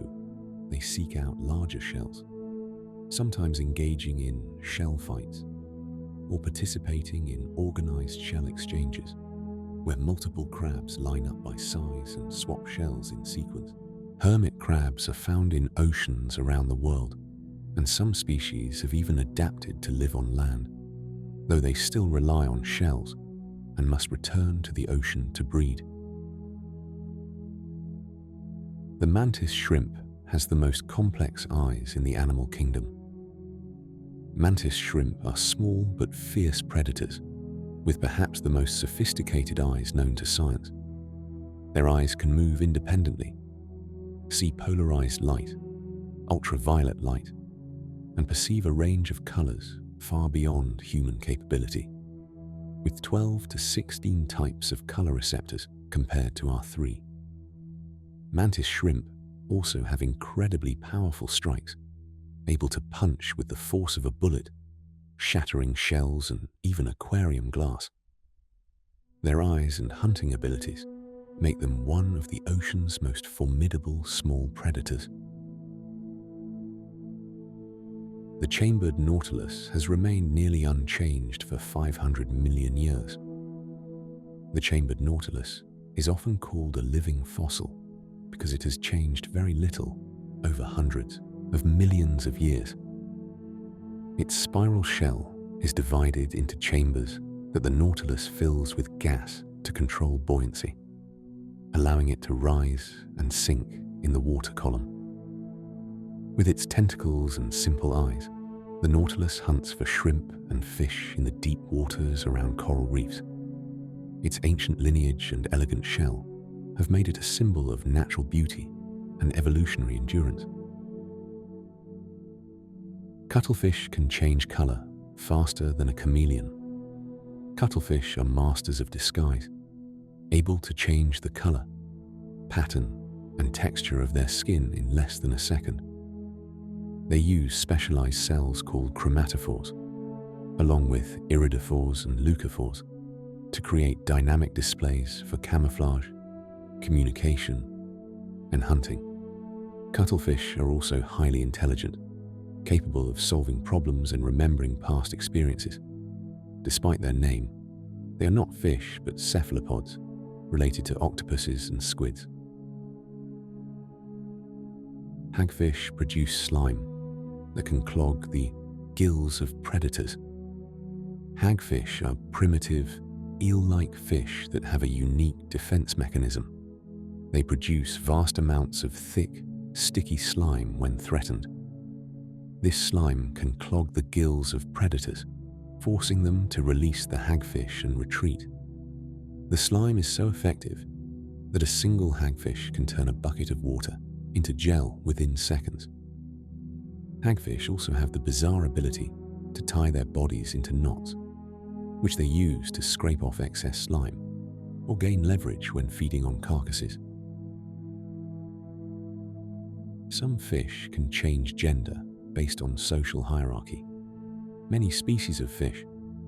they seek out larger shells, sometimes engaging in shell fights or participating in organized shell exchanges, where multiple crabs line up by size and swap shells in sequence. Hermit crabs are found in oceans around the world, and some species have even adapted to live on land, though they still rely on shells and must return to the ocean to breed. The mantis shrimp has the most complex eyes in the animal kingdom. Mantis shrimp are small but fierce predators, with perhaps the most sophisticated eyes known to science. Their eyes can move independently, see polarized light, ultraviolet light, and perceive a range of colors far beyond human capability, with 12 to 16 types of color receptors compared to our 3. Mantis shrimp also have incredibly powerful strikes, able to punch with the force of a bullet shattering shells and even aquarium glass. Their eyes and hunting abilities make them one of the ocean's most formidable small predators. The chambered nautilus has remained nearly unchanged for 500 million years. The chambered nautilus is often called a living fossil because it has changed very little over hundreds of millions of years. Its spiral shell is divided into chambers that the nautilus fills with gas to control buoyancy, allowing it to rise and sink in the water column. With its tentacles and simple eyes, the nautilus hunts for shrimp and fish in the deep waters around coral reefs. Its ancient lineage and elegant shell have made it a symbol of natural beauty and evolutionary endurance. Cuttlefish can change color faster than a chameleon. Cuttlefish are masters of disguise, able to change the color, pattern, and texture of their skin in less than a second. They use specialized cells called chromatophores, along with iridophores and leucophores, to create dynamic displays for camouflage, communication, and hunting. Cuttlefish are also highly intelligent, capable of solving problems and remembering past experiences. Despite their name, they are not fish but cephalopods, related to octopuses and squids. Hagfish produce slime that can clog the gills of predators. Hagfish are primitive, eel-like fish that have a unique defense mechanism. They produce vast amounts of thick, sticky slime when threatened. This slime can clog the gills of predators, forcing them to release the hagfish and retreat. The slime is so effective that a single hagfish can turn a bucket of water into gel within seconds. Hagfish also have the bizarre ability to tie their bodies into knots, which they use to scrape off excess slime or gain leverage when feeding on carcasses. Some fish can change gender based on social hierarchy. Many species of fish,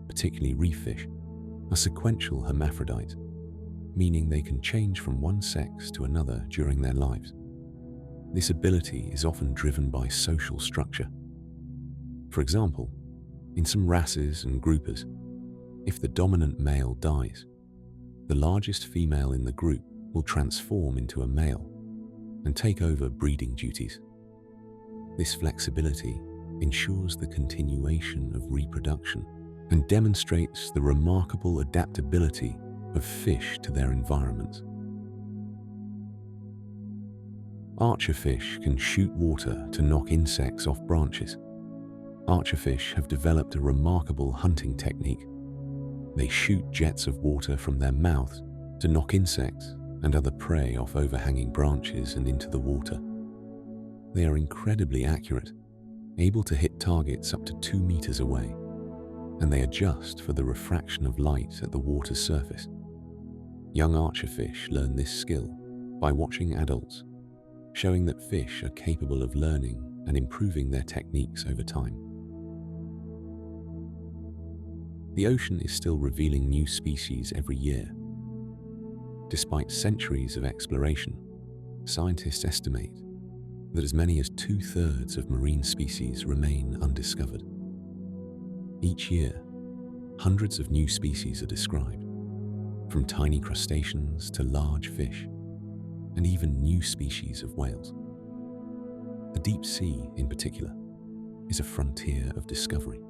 particularly reef fish, are sequential hermaphrodites, meaning they can change from one sex to another during their lives. This ability is often driven by social structure. For example, in some wrasses and groupers, if the dominant male dies, the largest female in the group will transform into a male and take over breeding duties. This flexibility ensures the continuation of reproduction and demonstrates the remarkable adaptability of fish to their environments. Archerfish can shoot water to knock insects off branches. Archerfish have developed a remarkable hunting technique. They shoot jets of water from their mouths to knock insects and other prey off overhanging branches and into the water. They are incredibly accurate, able to hit targets up to 2 meters away, and they adjust for the refraction of light at the water's surface. Young archerfish learn this skill by watching adults, showing that fish are capable of learning and improving their techniques over time. The ocean is still revealing new species every year. Despite centuries of exploration, scientists estimate that as many as 2/3 of marine species remain undiscovered. Each year, hundreds of new species are described, from tiny crustaceans to large fish, and even new species of whales. The deep sea, in particular, is a frontier of discovery,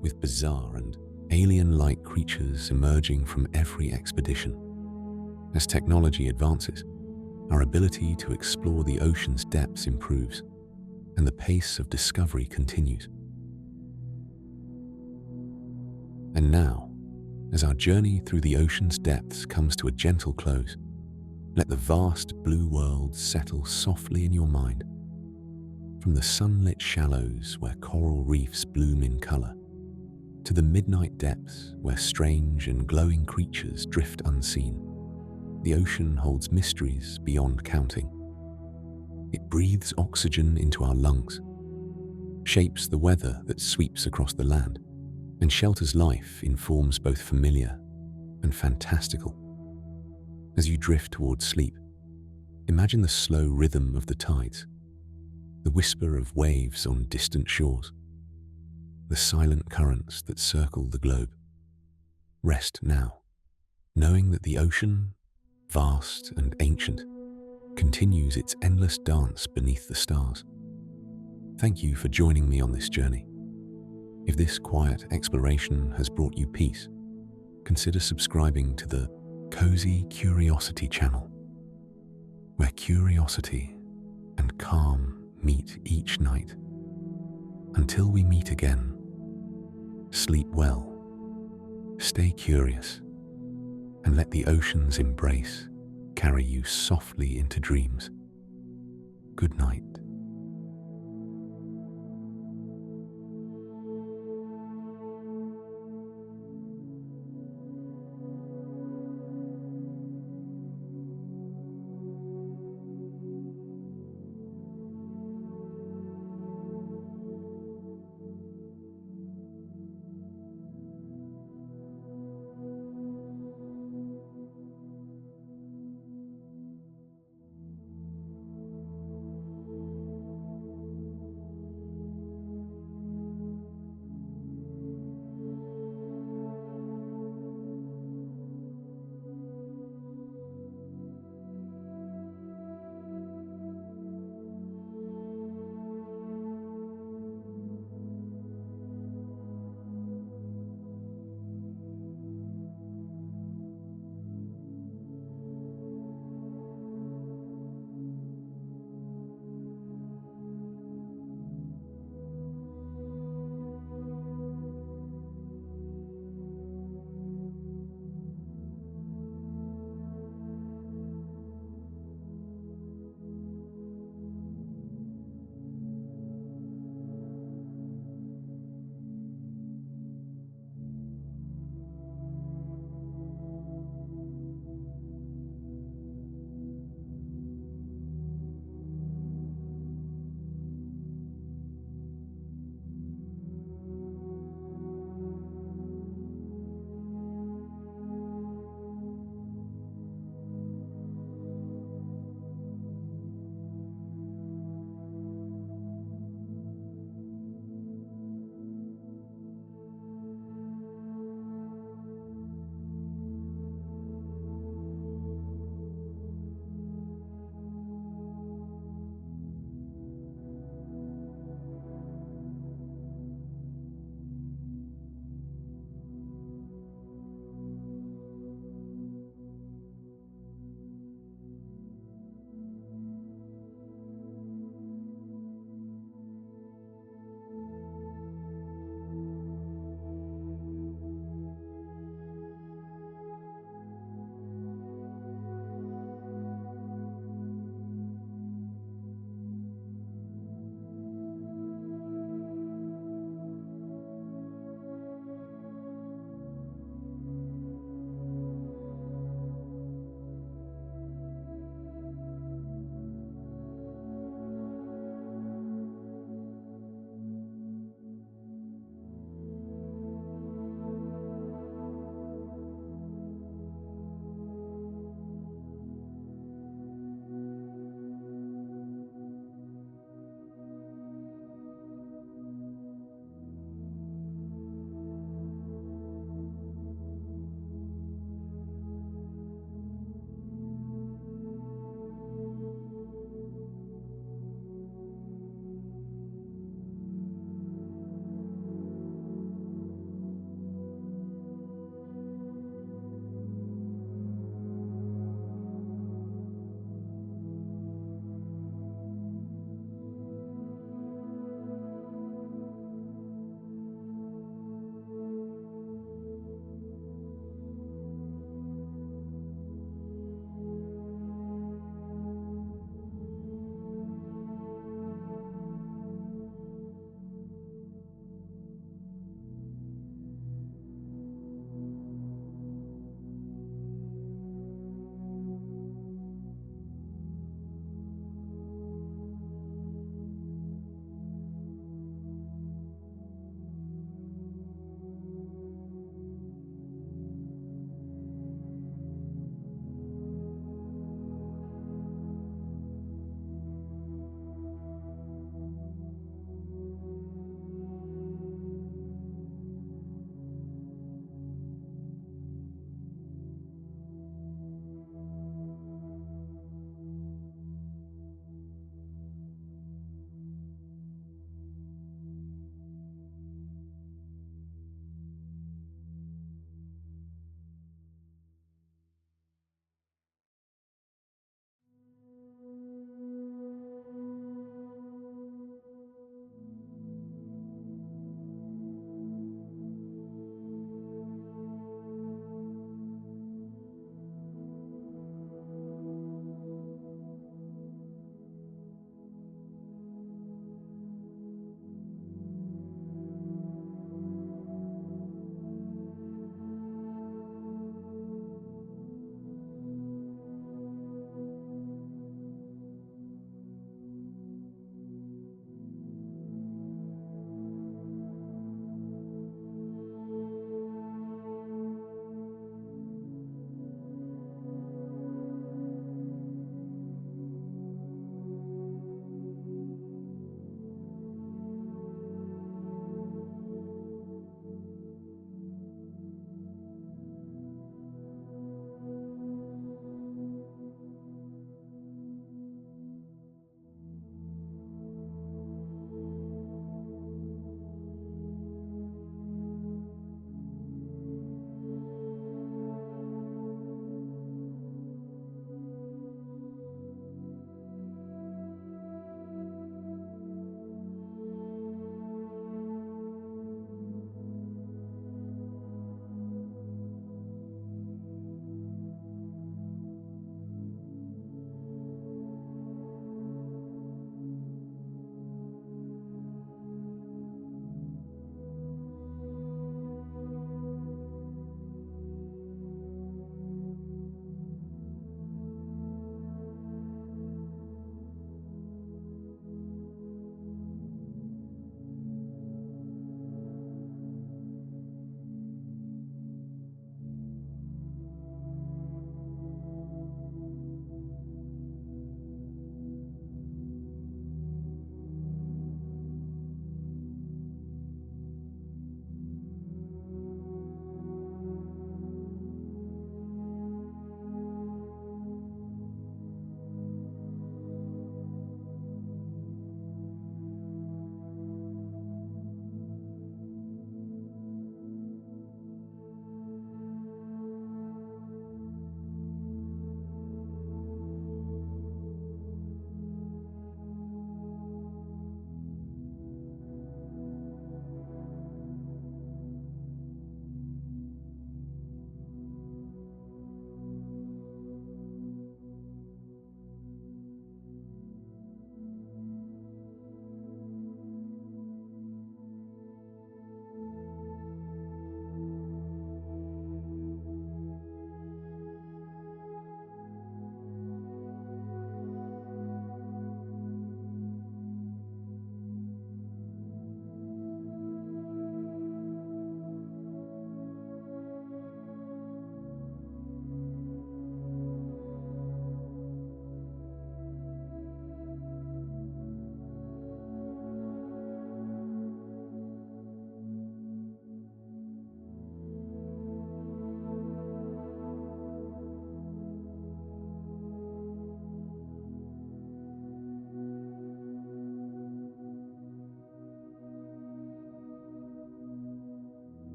with bizarre and alien-like creatures emerging from every expedition. As technology advances, our ability to explore the ocean's depths improves, and the pace of discovery continues. And now, as our journey through the ocean's depths comes to a gentle close, let the vast blue world settle softly in your mind. From the sunlit shallows where coral reefs bloom in color, to the midnight depths where strange and glowing creatures drift unseen, the ocean holds mysteries beyond counting. It breathes oxygen into our lungs, shapes the weather that sweeps across the land, And shelter's life informs both familiar and fantastical. As you drift towards sleep, imagine the slow rhythm of the tides, the whisper of waves on distant shores, the silent currents that circle the globe. Rest now, knowing that the ocean, vast and ancient, continues its endless dance beneath the stars. Thank you for joining me on this journey. If this quiet exploration has brought you peace, consider subscribing to the Cozy Curiosity channel, where curiosity and calm meet each night. Until we meet again, sleep well, stay curious, and let the ocean's embrace carry you softly into dreams. Good night.